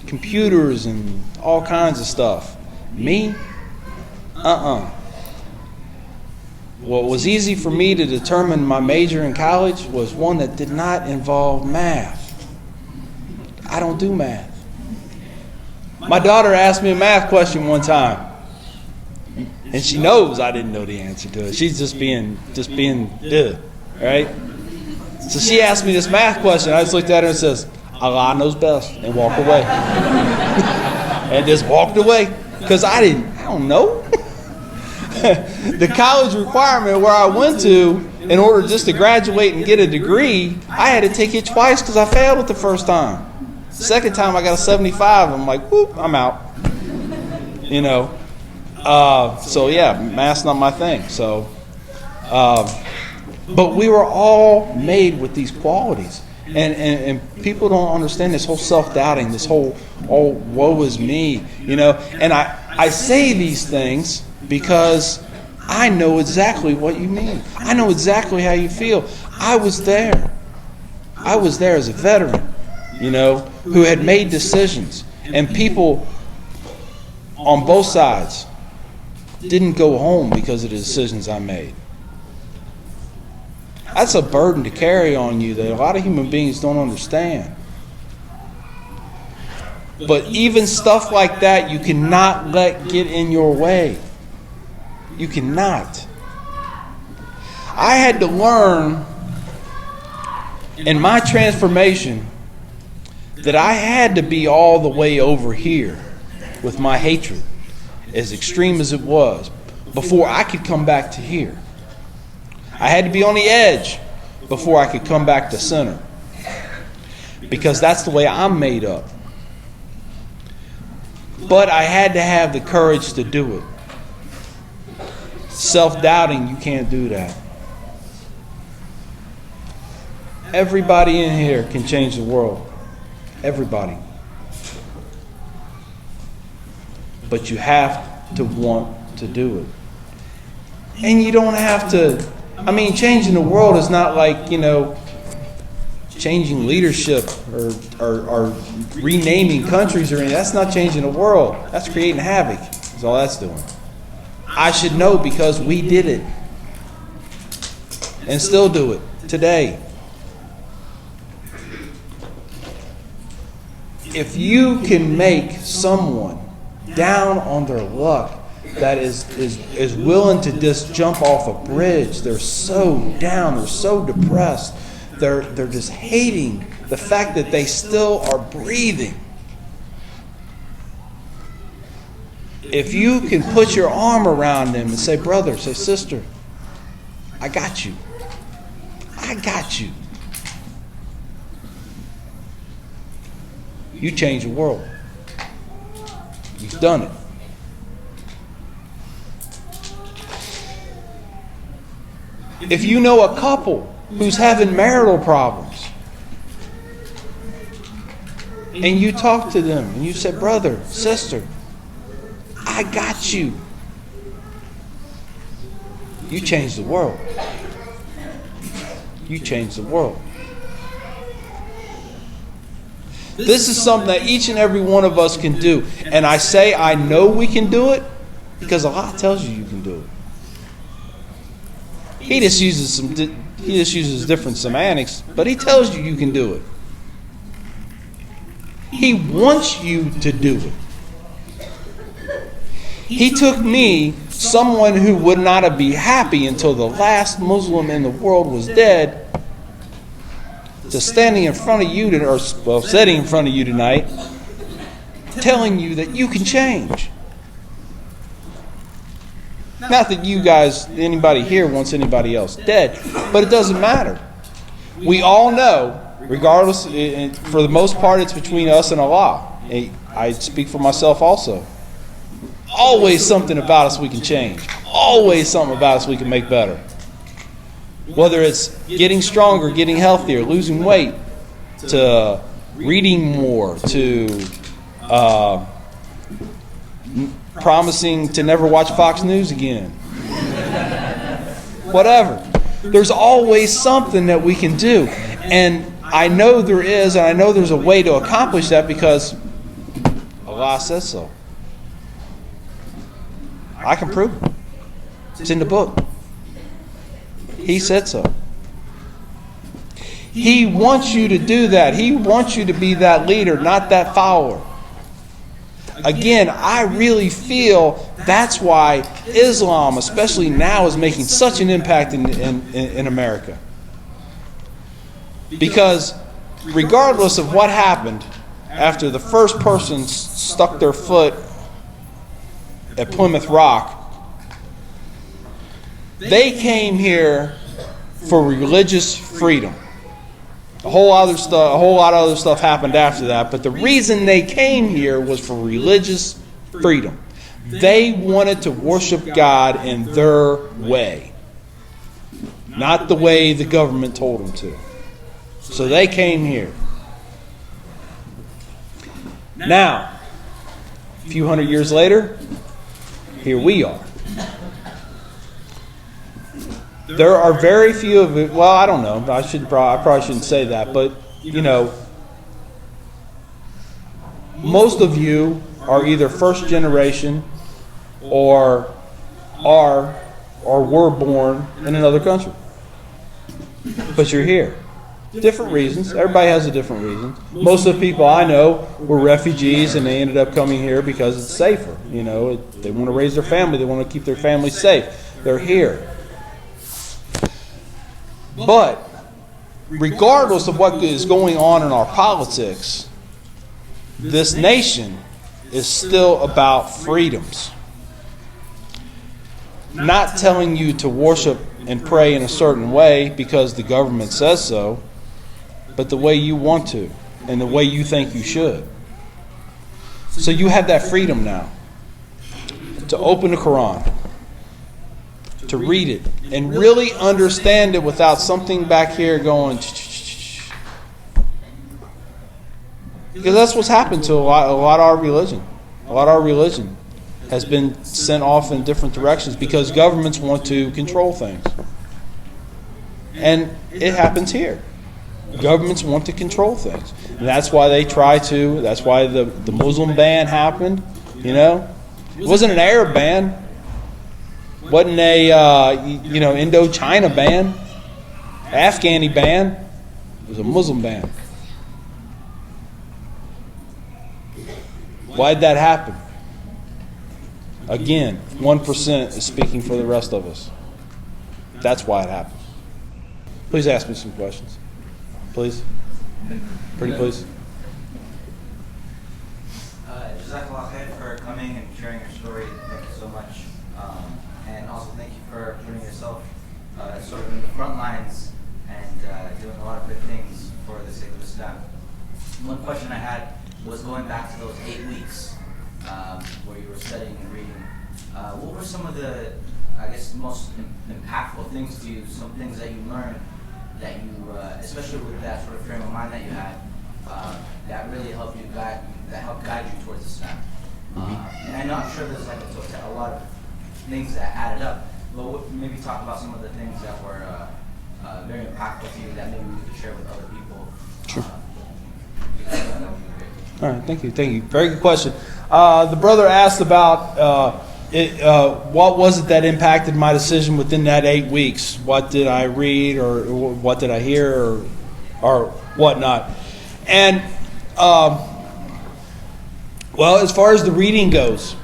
computers, and all kinds of stuff. Me? What was easy for me to determine my major in college was one that did not involve math. I don't do math. My daughter asked me a math question one time, and she knows I didn't know the answer to it. She's just being, right? So she asked me this math question. I just looked at her and says, Allah knows best, and walked away. And just walked away, because I don't know. The college requirement where I went to, in order just to graduate and get a degree, I had to take it twice because I failed it the first time. Second time I got a 75. I'm like, whoop, I'm out. So yeah, math's not my thing. So But we were all made with these qualities. And people don't understand this whole self-doubting, this whole, oh, woe is me, And I say these things because I know exactly what you mean. I know exactly how you feel. I was there. I was there as a veteran, who had made decisions. And people on both sides didn't go home because of the decisions I made. That's a burden to carry on you that a lot of human beings don't understand. But even stuff like that, you cannot let get in your way. You cannot. I had to learn in my transformation that I had to be all the way over here with my hatred, as extreme as it was, before I could come back to here. I had to be on the edge before I could come back to center, because that's the way I'm made up. But I had to have the courage to do it. Self-doubting, you can't do that. Everybody in here can change the world. Everybody. But you have to want to do it. And you don't have to, changing the world is not like, changing leadership or renaming countries or anything. That's not changing the world. That's creating havoc. That's all that's doing. I should know because we did it. And still do it today. If you can make someone down on their luck that is willing to just jump off a bridge, they're so down, they're so depressed, they're just hating the fact that they still are breathing. If you can put your arm around them and say, brother, say, sister, I got you. I got you. You change the world. You've done it. If you know a couple who's having marital problems, and you talk to them and you say, brother, sister, I got you. You change the world. You change the world. This is something that each and every one of us can do. And I say I know we can do it because Allah tells you can do it. He just uses different semantics, but He tells you can do it. He wants you to do it. He took me, someone who would not be happy until the last Muslim in the world was dead, to standing in front of you, sitting in front of you tonight, telling you that you can change. Not that you guys, anybody here wants anybody else dead, but it doesn't matter. We all know, regardless, for the most part, it's between us and Allah. I speak for myself also. Always something about us we can change. Always something about us we can make better. Whether it's getting stronger, getting healthier, losing weight, to reading more, to promising to never watch Fox News again. Whatever. There's always something that we can do. And I know there is, and I know there's a way to accomplish that because Allah says so. I can prove it. It's in the book. He said so. He wants you to do that. He wants you to be that leader, not that follower. Again, I really feel that's why Islam, especially now, is making such an impact in America. Because regardless of what happened after the first person stuck their foot at Plymouth Rock, they came here for religious freedom. A whole lot of other stuff happened after that, but the reason they came here was for religious freedom. They wanted to worship God in their way, not the way the government told them to. So they came here. Now, a few hundred years later, here we are. There are very few of it. Well, I don't know. I probably shouldn't say that, but most of you are either first generation or were born in another country. But you're here. Different reasons. Everybody has a different reason. Most of the people I know were refugees and they ended up coming here because it's safer. They want to raise their family. They want to keep their family safe. They're here. But regardless of what is going on in our politics, this nation is still about freedoms. Not telling you to worship and pray in a certain way because the government says so, but the way you want to and the way you think you should. So you have that freedom now to open the Quran, to read it, and really understand it without something back here going. Because that's what's happened to a lot of our religion. A lot of our religion has been sent off in different directions because governments want to control things. And it happens here. Governments want to control things. And that's why that's why the Muslim ban happened. It wasn't an Arab ban. It wasn't a Indochina ban, Afghani ban. It was a Muslim ban. Why'd that happen? Again, 1% is speaking for the rest of us. That's why it happened. Please ask me some questions. Please. Pretty please. Jazakallah khair for coming and sharing your story. Thank you so much. And also thank you for putting yourself sort of in the front lines and doing a lot of good things for the sake of Islam. One question I had was going back to those 8 weeks where you were studying and reading. What were some of the, most impactful things to you, some things that you learned that you, especially with that sort of frame of mind that you had, that really helped guide you towards Islam? And I'm sure there's a lot of things that added up, but maybe talk about some of the things that were very impactful to you that maybe we could share with other people. Sure. All right, thank you. Very good question. The brother asked about what was it that impacted my decision within that 8 weeks? What did I read, or what did I hear, or whatnot? And as far as the reading goes,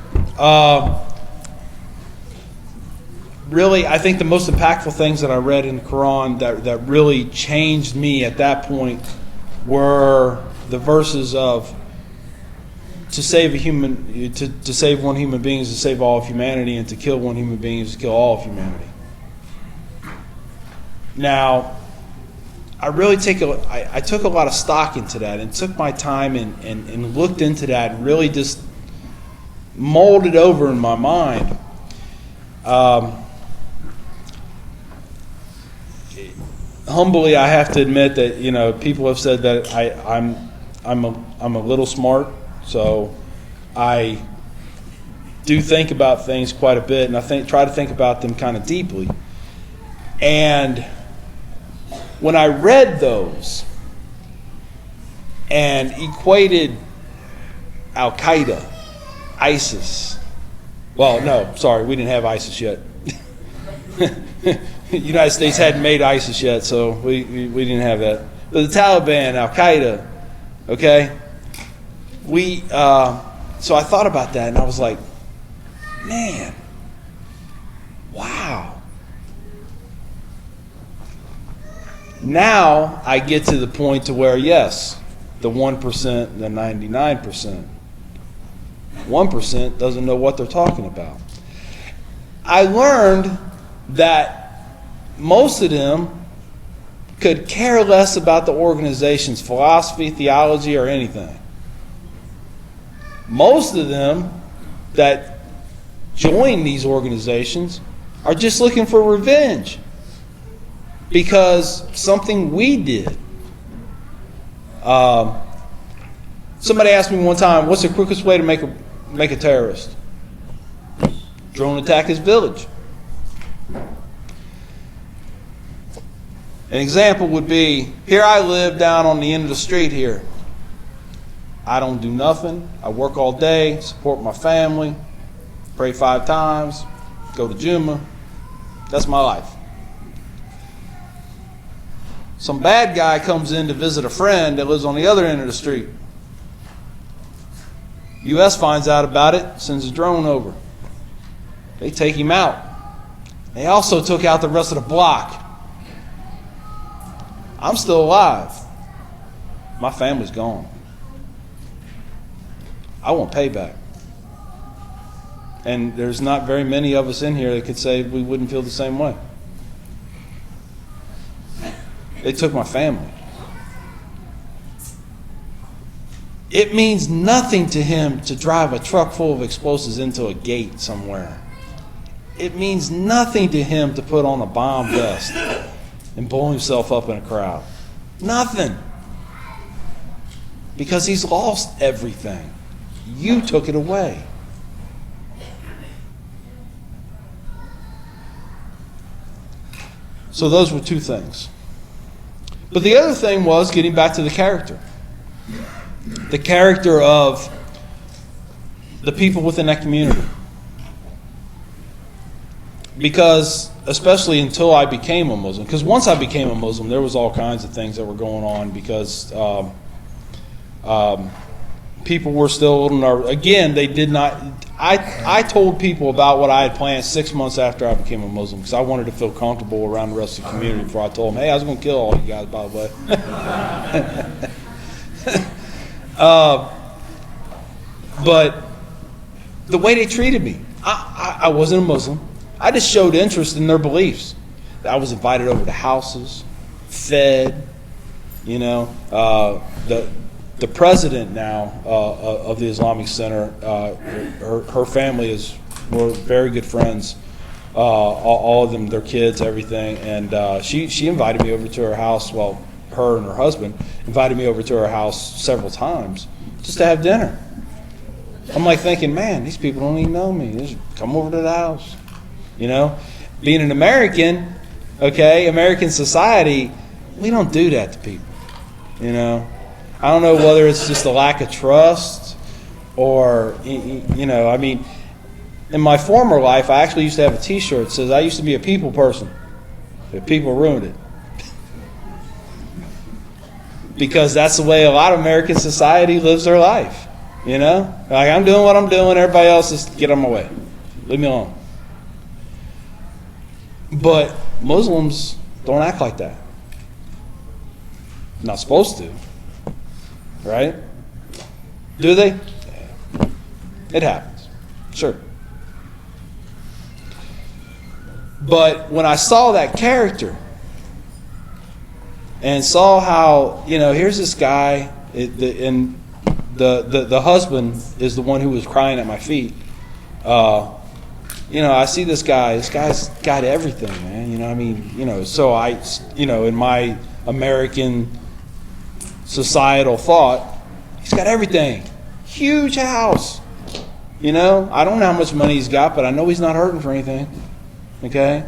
really, I think the most impactful things that I read in the Quran that really changed me at that point were the verses of to save one human being is to save all of humanity, and to kill one human being is to kill all of humanity. Now, I really I took a lot of stock into that and took my time and looked into that and really just molded over in my mind. Humbly, I have to admit that people have said that I'm a little smart, so I do think about things quite a bit, and I try to think about them kind of deeply. And when I read those and equated Al Qaeda, ISIS. Well, no, sorry, we didn't have ISIS yet. The United States hadn't made ISIS yet, so we didn't have that. But the Taliban, Al Qaeda, okay? So I thought about that, and I was like, man, wow. Now I get to the point to where, yes, the 1%, the 99%. 1% doesn't know what they're talking about. I learned that most of them could care less about the organization's philosophy, theology, or anything. Most of them that join these organizations are just looking for revenge. because something we did. Somebody asked me one time, what's the quickest way to make a terrorist? Drone attack his village. An example would be, here I live down on the end of the street here. I don't do nothing. I work all day, support my family, pray 5 times, go to Juma. That's my life. Some bad guy comes in to visit a friend that lives on the other end of the street. U.S. finds out about it, sends a drone over. They take him out. They also took out the rest of the block. I'm still alive. My family's gone. I want payback. And there's not very many of us in here that could say we wouldn't feel the same way. They took my family. It means nothing to him to drive a truck full of explosives into a gate somewhere. It means nothing to him to put on a bomb vest and blow himself up in a crowd. Nothing. Because he's lost everything. You took it away. So those were 2 things. But the other thing was getting back to the character. The character of the people within that community. Because, especially until I became a Muslim, because once I became a Muslim, there was all kinds of things that were going on because people were still a little nervous. Again, they did not... I told people about what I had planned 6 months after I became a Muslim because I wanted to feel comfortable around the rest of the community before I told them, hey, I was going to kill all you guys, by the way. But the way they treated me, I wasn't a Muslim. I just showed interest in their beliefs. I was invited over to houses, fed, the president now of the Islamic Center, her family were very good friends. All of them, their kids, everything. And she invited me over to her house. Well, her and her husband invited me over to her house several times just to have dinner. I'm like thinking, man, these people don't even know me. Just come over to the house. Being an American, American society, we don't do that to people. I don't know whether it's just a lack of trust or, in my former life, I actually used to have a T-shirt that says, I used to be a people person, but people ruined it. Because that's the way a lot of American society lives their life, Like, I'm doing what I'm doing, everybody else just get on my way. Leave me alone. But Muslims don't act like that. Not supposed to. Right? Do they? Yeah. It happens. Sure. But when I saw that character and saw how, here's this guy, and the husband is the one who was crying at my feet. I see this guy. This guy's got everything, man. So I, in my American societal thought, he's got everything. Huge house. I don't know how much money he's got, but I know he's not hurting for anything. Okay?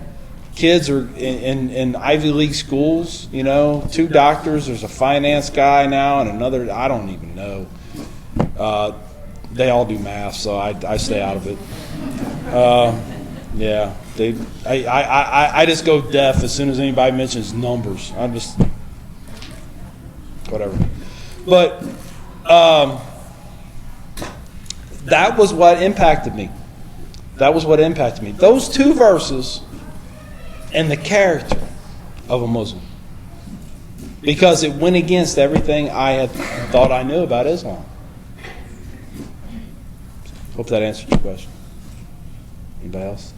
Kids are in Ivy League schools, 2 doctors. There's a finance guy now and another, I don't even know. They all do math, so I stay out of it. Yeah. I just go deaf as soon as anybody mentions numbers. I'm just... whatever. But that was what impacted me. Those 2 verses and the character of a Muslim. Because it went against everything I had thought I knew about Islam. Hope that answered your question. Anybody else?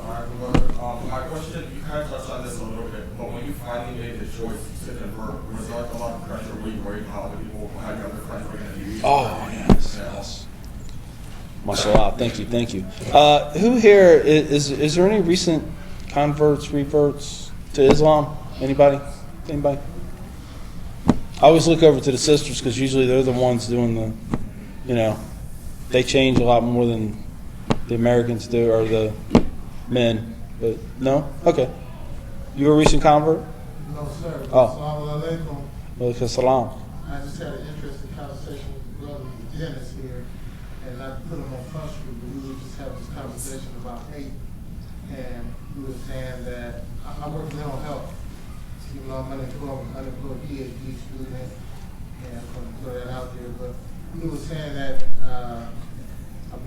My question, you kind of touched on this a little bit, but when you finally made the choice to convert, was there like a lot of pressure? Were you worried how other people, how your other friends were going to use? Oh, yes. MashaAllah, thank you. Who here, is there any recent converts, reverts to Islam? Anybody? Anybody? I always look over to the sisters because usually they're the ones doing the, they change a lot more than the Americans do, or the men. But no? Okay. You a recent convert? No, sir. Oh. Assalamu alaikum. Walaikum salam. I just had an interesting conversation with brother Dennis here, and I put him on front street, but we were just having this conversation about hate, and he was saying that I work in mental health, even though I'm an unemployed PhD student, and I'm going to throw that out there, but he was saying that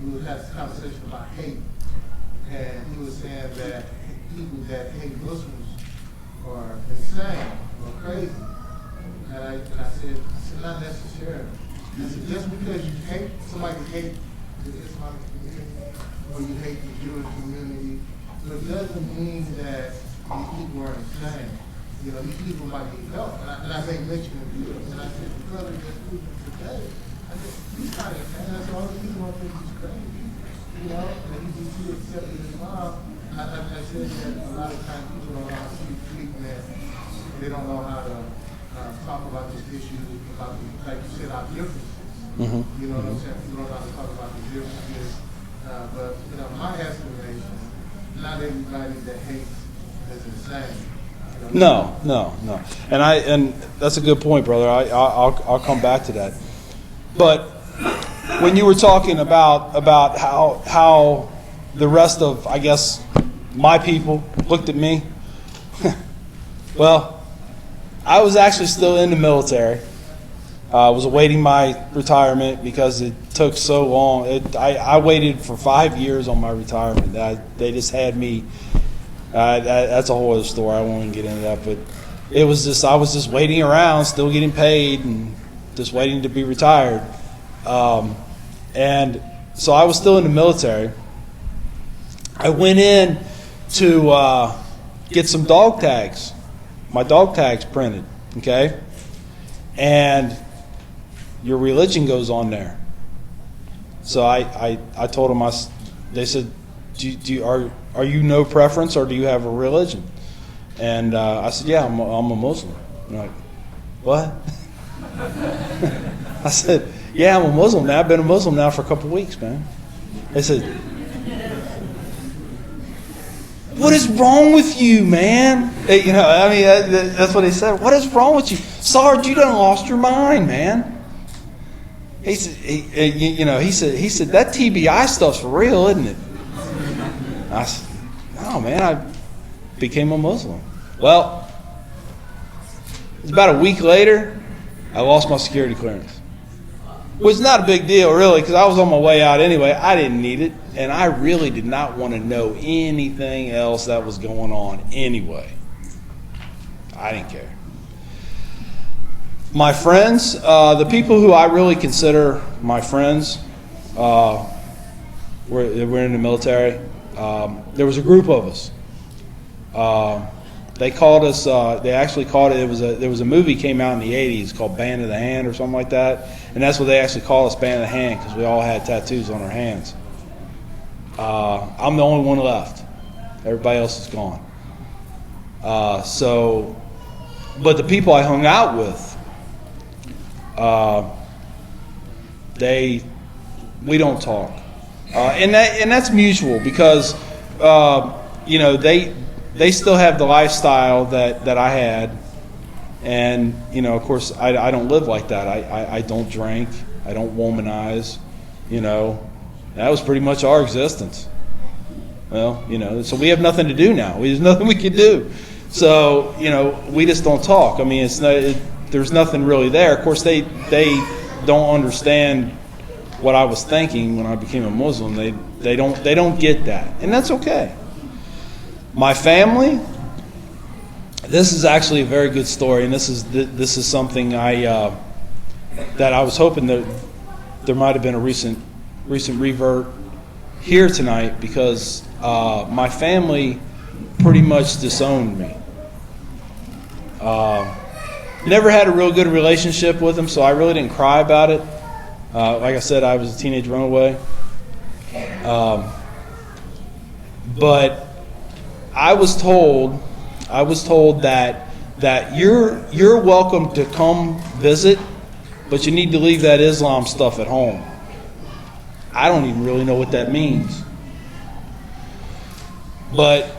we would have this conversation about hate, and he was saying that people that hate Muslims are insane or crazy. And I said, not necessarily. I said, just because you hate, somebody hate the Islamic community or you hate the Jewish community, it doesn't mean that these people are insane. These people might need help. And I made mention of you. And I said, the brother just proved it today. I said, he's kind of insane. I said, all the people don't think he's crazy. And he just accepted Islam. I said that a lot of times people don't know how to speak treatment. They don't know how to talk about this issue, about, like you said, our differences. Mm-hmm. You know what I'm saying? People don't know how to talk about the differences. But, my estimation, not everybody that hates is insane. No. And that's a good point, brother. I'll come back to that. But when you were talking about how the rest of, I guess, my people looked at me, well, I was actually still in the military. I was awaiting my retirement because it took so long. I waited for 5 years on my retirement. They just had me. That's a whole other story. I won't even get into that. But I was just waiting around, still getting paid, and just waiting to be retired. And so I was still in the military. I went in to get some dog tags, my dog tags printed, okay? And your religion goes on there. So I told them, they said, are you no preference, or do you have a religion? And I said, yeah, I'm a Muslim. And they're like, what? I said, yeah, I'm a Muslim now. I've been a Muslim now for a couple of weeks, man. They said, what is wrong with you, man? That's what they said. What is wrong with you? Sarge, you done lost your mind, man. He said, he said, that TBI stuff's real, isn't it? I said, no, man, I became a Muslim. Well, it's about a week later, I lost my security clearance. Which is not a big deal, really, because I was on my way out anyway. I didn't need it, and I really did not want to know anything else that was going on anyway. I didn't care. My friends, the people who I really consider my friends, were in the military. There was a group of us. They called us. They actually called it. There was a movie came out in the '80s called Band of the Hand or something like that, and that's what they actually called us, Band of the Hand, because we all had tattoos on our hands. I'm the only one left. Everybody else is gone. But the people I hung out with, we don't talk, and that's mutual because they still have the lifestyle that I had, and of course I don't live like that. I don't drink, I don't womanize, that was pretty much our existence. Well, so we have nothing to do now. There's nothing we can do. So we just don't talk. I mean, there's nothing really there. Of course, they don't understand what I was thinking when I became a Muslim. They don't get that, and that's okay. My family, this is actually a very good story, and this is something that I was hoping that there might have been a recent revert here tonight, because my family pretty much disowned me. Never had a real good relationship with them, so I really didn't cry about it. Like I said, I was a teenage runaway. But I was told I was told that you're welcome to come visit, but you need to leave that Islam stuff at home. I don't even really know what that means. But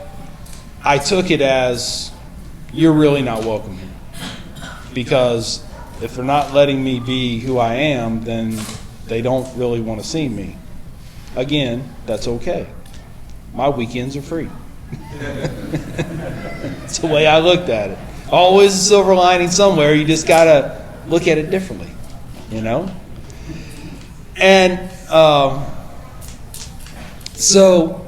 I took it as, you're really not welcome here. Because if they're not letting me be who I am, then they don't really want to see me. Again, that's okay. My weekends are free. That's the way I looked at it. Always a silver lining somewhere. You just got to look at it differently, you know? And so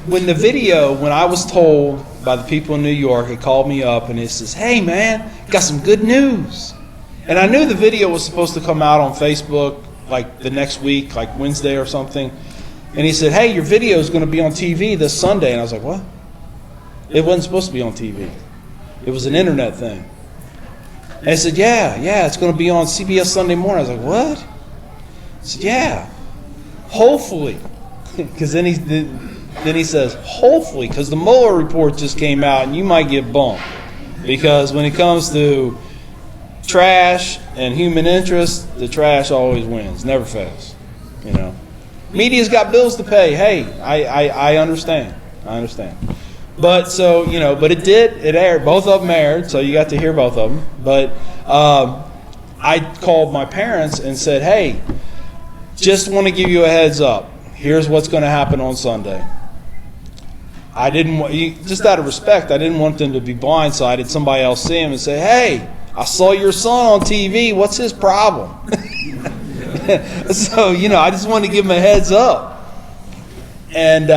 when I was told by the people in New York, it called me up and it says, hey man, got some good news. And I knew the video was supposed to come out on Facebook like the next week, like Wednesday or something. And he said, hey, your video is going to be on TV this Sunday. And I was like, what? It wasn't supposed to be on TV. It was an internet thing. And he said, yeah, it's going to be on CBS Sunday morning. I was like, what? He said, yeah, hopefully. Because then he says, hopefully, because the Mueller report just came out and you might get bumped. Because when it comes to trash and human interest, the trash always wins, never fails. You know, media's got bills to pay. Hey, I understand. But so, you know, but it aired. Both of them aired, so you got to hear both of them. But I called my parents and said, hey, just want to give you a heads up. Here's what's going to happen on Sunday. I didn't want, just out of respect, I didn't want them to be blindsided. Somebody else see him and say, hey, I saw your son on TV. What's his problem? So, you know, I just wanted to give him a heads up. And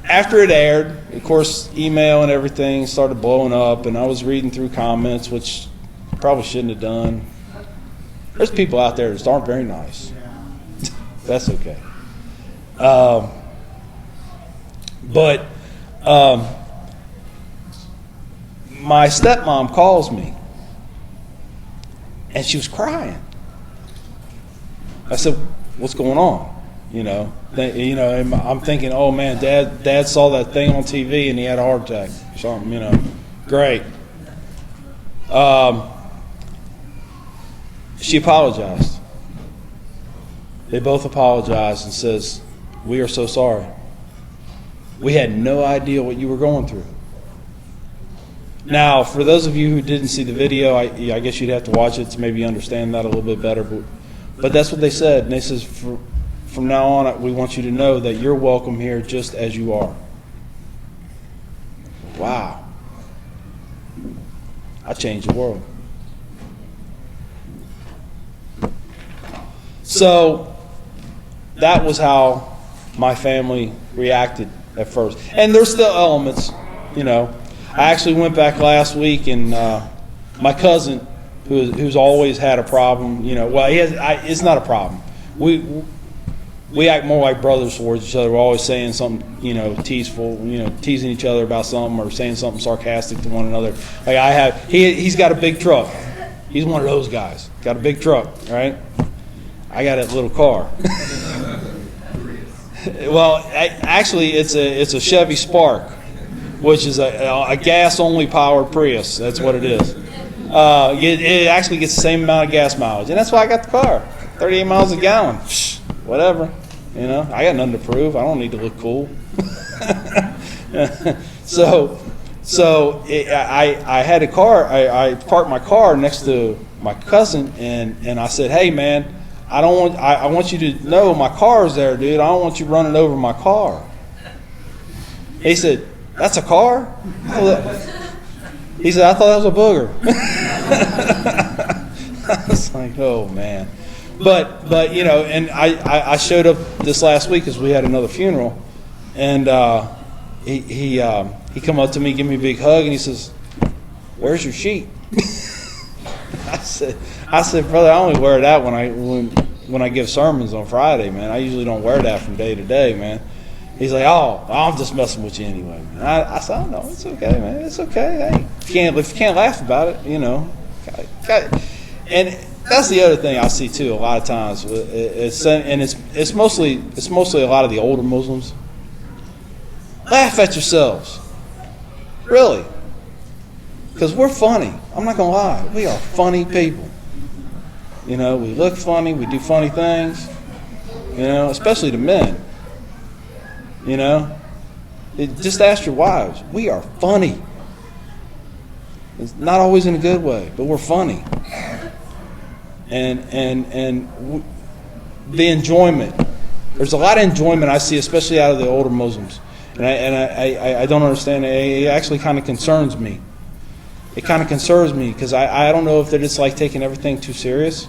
after it aired, of course, email and everything started blowing up, and I was reading through comments, which I probably shouldn't have done. There's people out there that just aren't very nice. That's okay. But my stepmom calls me, and she was crying. I said, "What's going on?" You know, and I'm thinking, "Oh man, Dad saw that thing on TV and he had a heart attack or something." You know, great. She apologized. They both apologized and says, "We are so sorry. We had no idea what you were going through." Now, for those of you who didn't see the video, I guess you'd have to watch it to maybe understand that a little bit better. But that's what they said. And they says, from now on, we want you to know that you're welcome here just as you are. Wow. I changed the world. So that was how my family reacted at first. And there's still elements, you know. I actually went back last week, and my cousin, who's always had a problem, you know, well, it's not a problem. We act more like brothers towards each other. We're always saying something, you know, teaseful, you know, teasing each other about something or saying something sarcastic to one another. Like he's got a big truck. He's one of those guys. Got a big truck, right? I got a little car. Well, actually, it's a Chevy Spark, which is a gas-only powered Prius. That's what it is. It actually gets the same amount of gas mileage, and that's why I got the car. 38 miles a gallon. Psh, whatever. You know, I got nothing to prove. I don't need to look cool. I had a car. I parked my car next to my cousin, and I said, "Hey, man, I want you to know my car's there, dude. I don't want you running over my car." He said, "That's a car?" He said, "I thought that was a booger." I was like, oh man. But you know, and I showed up this last week because we had another funeral, and he come up to me, give me a big hug, and he says, "Where's your sheet?" I said, "Brother, I only wear that when I give sermons on Friday, man. I usually don't wear that from day to day, man." He's like, "Oh, I'm just messing with you anyway, man." I said, "Oh, no, it's okay, man. It's okay. Hey, if you can't laugh about it, you know." And that's the other thing I see too. A lot of times, it's mostly a lot of the older Muslims. Laugh at yourselves. Really. Because we're funny. I'm not going to lie. We are funny people. You know, we look funny. We do funny things. You know, especially the men. You know. Just ask your wives. We are funny. It's not always in a good way, but we're funny. And the enjoyment. There's a lot of enjoyment I see, especially out of the older Muslims. And I don't understand it. It actually kind of concerns me. It kind of concerns me because I don't know if they're just like taking everything too serious.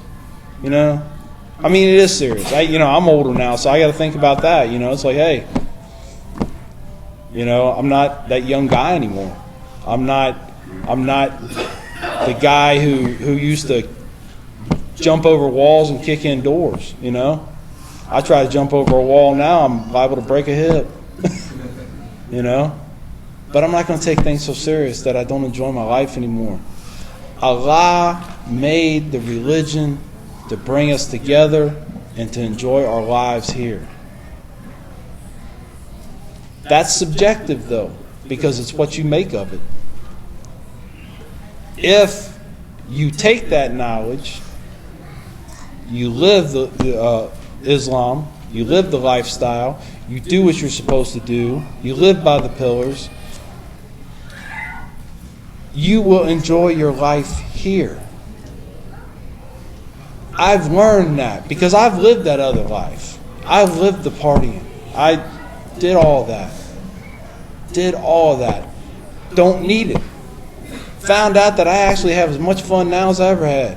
You know? I mean, it is serious. I'm older now, so I got to think about that. You know, it's like, hey, you know, I'm not that young guy anymore. I'm not the guy who used to jump over walls and kick in doors, you know. I try to jump over a wall now, I'm liable to break a hip. You know? But I'm not going to take things so serious that I don't enjoy my life anymore. Allah made the religion to bring us together and to enjoy our lives here. That's subjective, though, because it's what you make of it. If you take that knowledge, you live the Islam, you live the lifestyle, you do what you're supposed to do, you live by the pillars, you will enjoy your life here. I've learned that because I've lived that other life. I've lived the partying. I did all that. Don't need it. Found out that I actually have as much fun now as I ever had.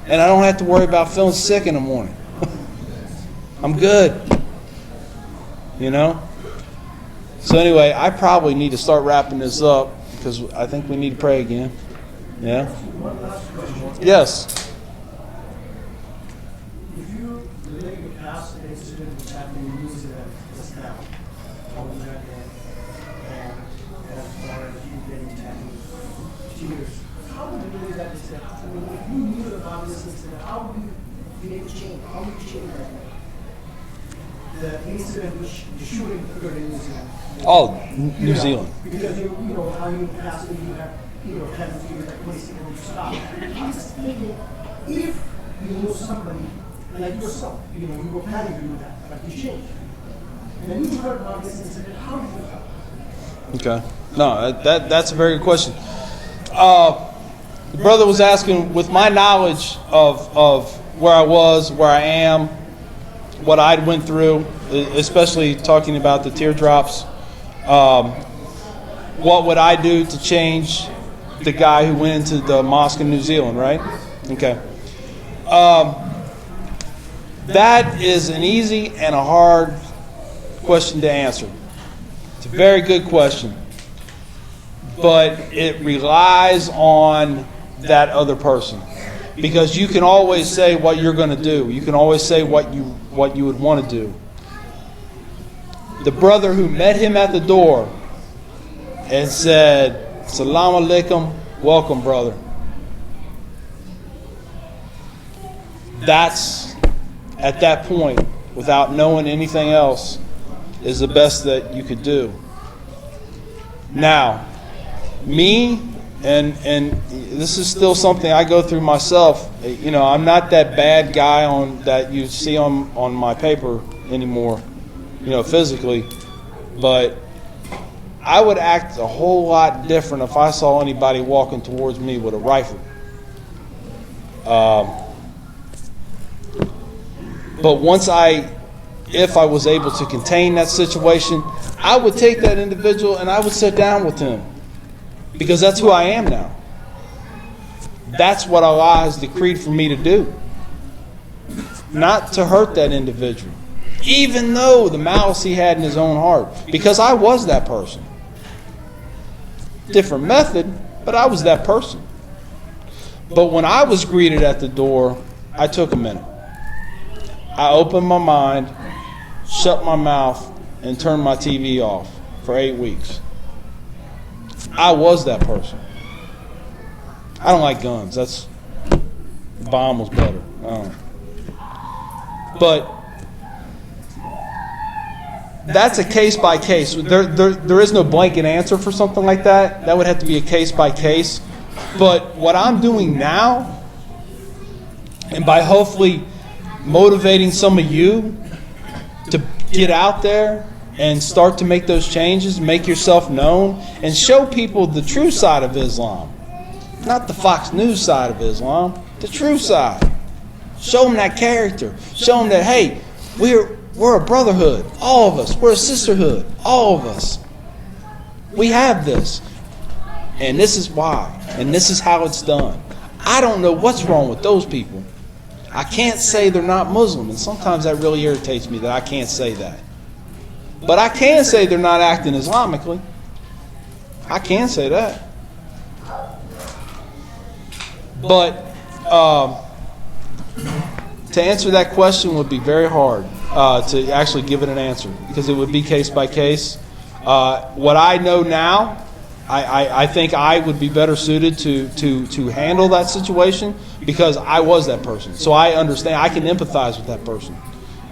And I don't have to worry about feeling sick in the morning. I'm good. You know? So anyway, I probably need to start wrapping this up because I think we need to pray again. Yeah? Yes. If you relate the past incident which happened in New Zealand just now, how was that and as far as you getting 10 years, how would you relate that incident? I mean, if you knew about this incident, how would you be able to change? How would you change that? The incident which the shooting occurred in New Zealand. Oh, New Zealand. Because you know how you pass it, you have 10 years like police and you stop. I'm just thinking, if you know somebody like yourself, you were planning to do that, but you changed. And then you heard about this incident, how did you help? Okay. No, that's a very good question. The brother was asking, with my knowledge of where I was, where I am, what I went through, especially talking about the teardrops, what would I do to change the guy who went into the mosque in New Zealand, right? Okay. That is an easy and a hard question to answer. It's a very good question. But it relies on that other person. Because you can always say what you're going to do. You can always say what you would want to do. The brother who met him at the door and said, "Assalamu alaikum, welcome, brother." That's, at that point, without knowing anything else, is the best that you could do. Now, me, and this is still something I go through myself. You know, I'm not that bad guy that you see on my paper anymore, physically. But I would act a whole lot different if I saw anybody walking towards me with a rifle. But if I was able to contain that situation, I would take that individual and I would sit down with him. Because that's who I am now. That's what Allah has decreed for me to do. Not to hurt that individual. Even though the malice he had in his own heart. Because I was that person. Different method, but I was that person. But when I was greeted at the door, I took a minute. I opened my mind, shut my mouth, and turned my TV off for 8 weeks. I was that person. I don't like guns. The bomb was better. But that's a case by case. There is no blanket answer for something like that. That would have to be a case by case. But what I'm doing now, and by hopefully motivating some of you to get out there and start to make those changes, make yourself known, and show people the true side of Islam. Not the Fox News side of Islam, the true side. Show them that character. Show them that, hey, we're a brotherhood. All of us. We're a sisterhood. All of us. We have this. And this is why. And this is how it's done. I don't know what's wrong with those people. I can't say they're not Muslim. And sometimes that really irritates me that I can't say that. But I can say they're not acting Islamically. I can say that. But to answer that question would be very hard to actually give it an answer, because it would be case by case. What I know now, I think I would be better suited to handle that situation, because I was that person. So I understand. I can empathize with that person,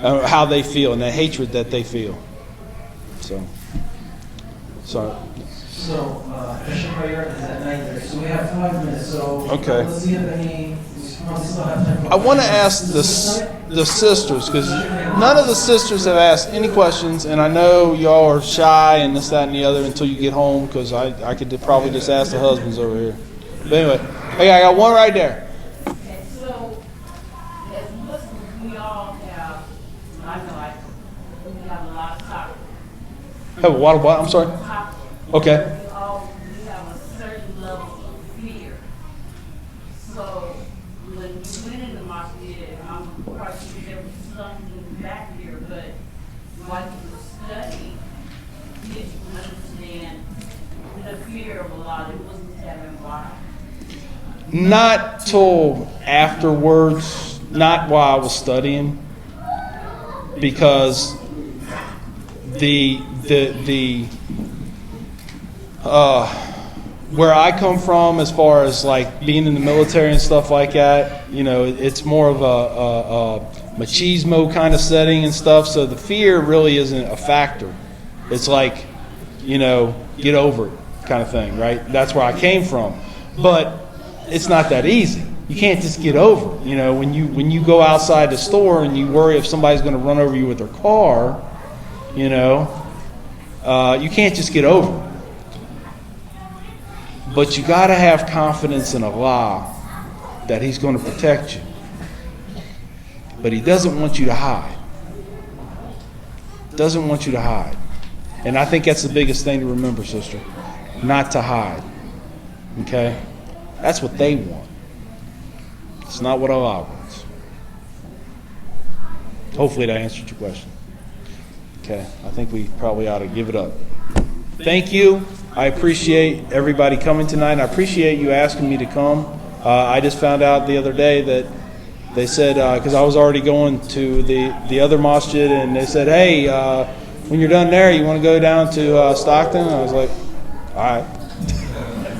how they feel and the hatred that they feel. So Bishop prayer is at 9:30, so we have 5 minutes. So okay. Let's see if any. I want to ask the sisters, because none of the sisters have asked any questions, and I know y'all are shy and this, that, and the other until you get home, because I could probably just ask the husbands over here. But anyway, hey, I got one right there. Okay, so as Muslims, we all have, I know we have a lot of topics. Have a what? I'm sorry. Okay. We have a certain level of fear. So when you went in the masjid, I'm quite sure there was something back here, but while you were studying, did you understand the fear of Allah? It wasn't having why. Not till afterwards, not while I was studying, because where I come from, as far as like being in the military and stuff like that, you know, it's more of a machismo kind of setting and stuff. So the fear really isn't a factor. It's like, you know, get over it kind of thing, right? That's where I came from. But it's not that easy. You can't just get over it. You know, when you go outside the store and you worry if somebody's going to run over you with their car, you know, you can't just get over it. But you got to have confidence in Allah that He's going to protect you. But He doesn't want you to hide. Doesn't want you to hide. And I think that's the biggest thing to remember, sister. Not to hide. Okay? That's what they want. It's not what Allah wants. Hopefully that answered your question. Okay, I think we probably ought to give it up. Thank you. I appreciate everybody coming tonight. I appreciate you asking me to come. I just found out the other day that they said, because I was already going to the other masjid, and they said, hey, when you're done there, you want to go down to Stockton? I was like, all right,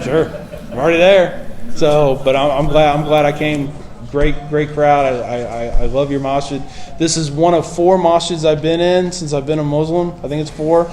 sure, I'm already there. So, but I'm glad I came. Great crowd. I love your masjid. This is one of 4 masjids I've been in since I've been a Muslim. I think it's 4.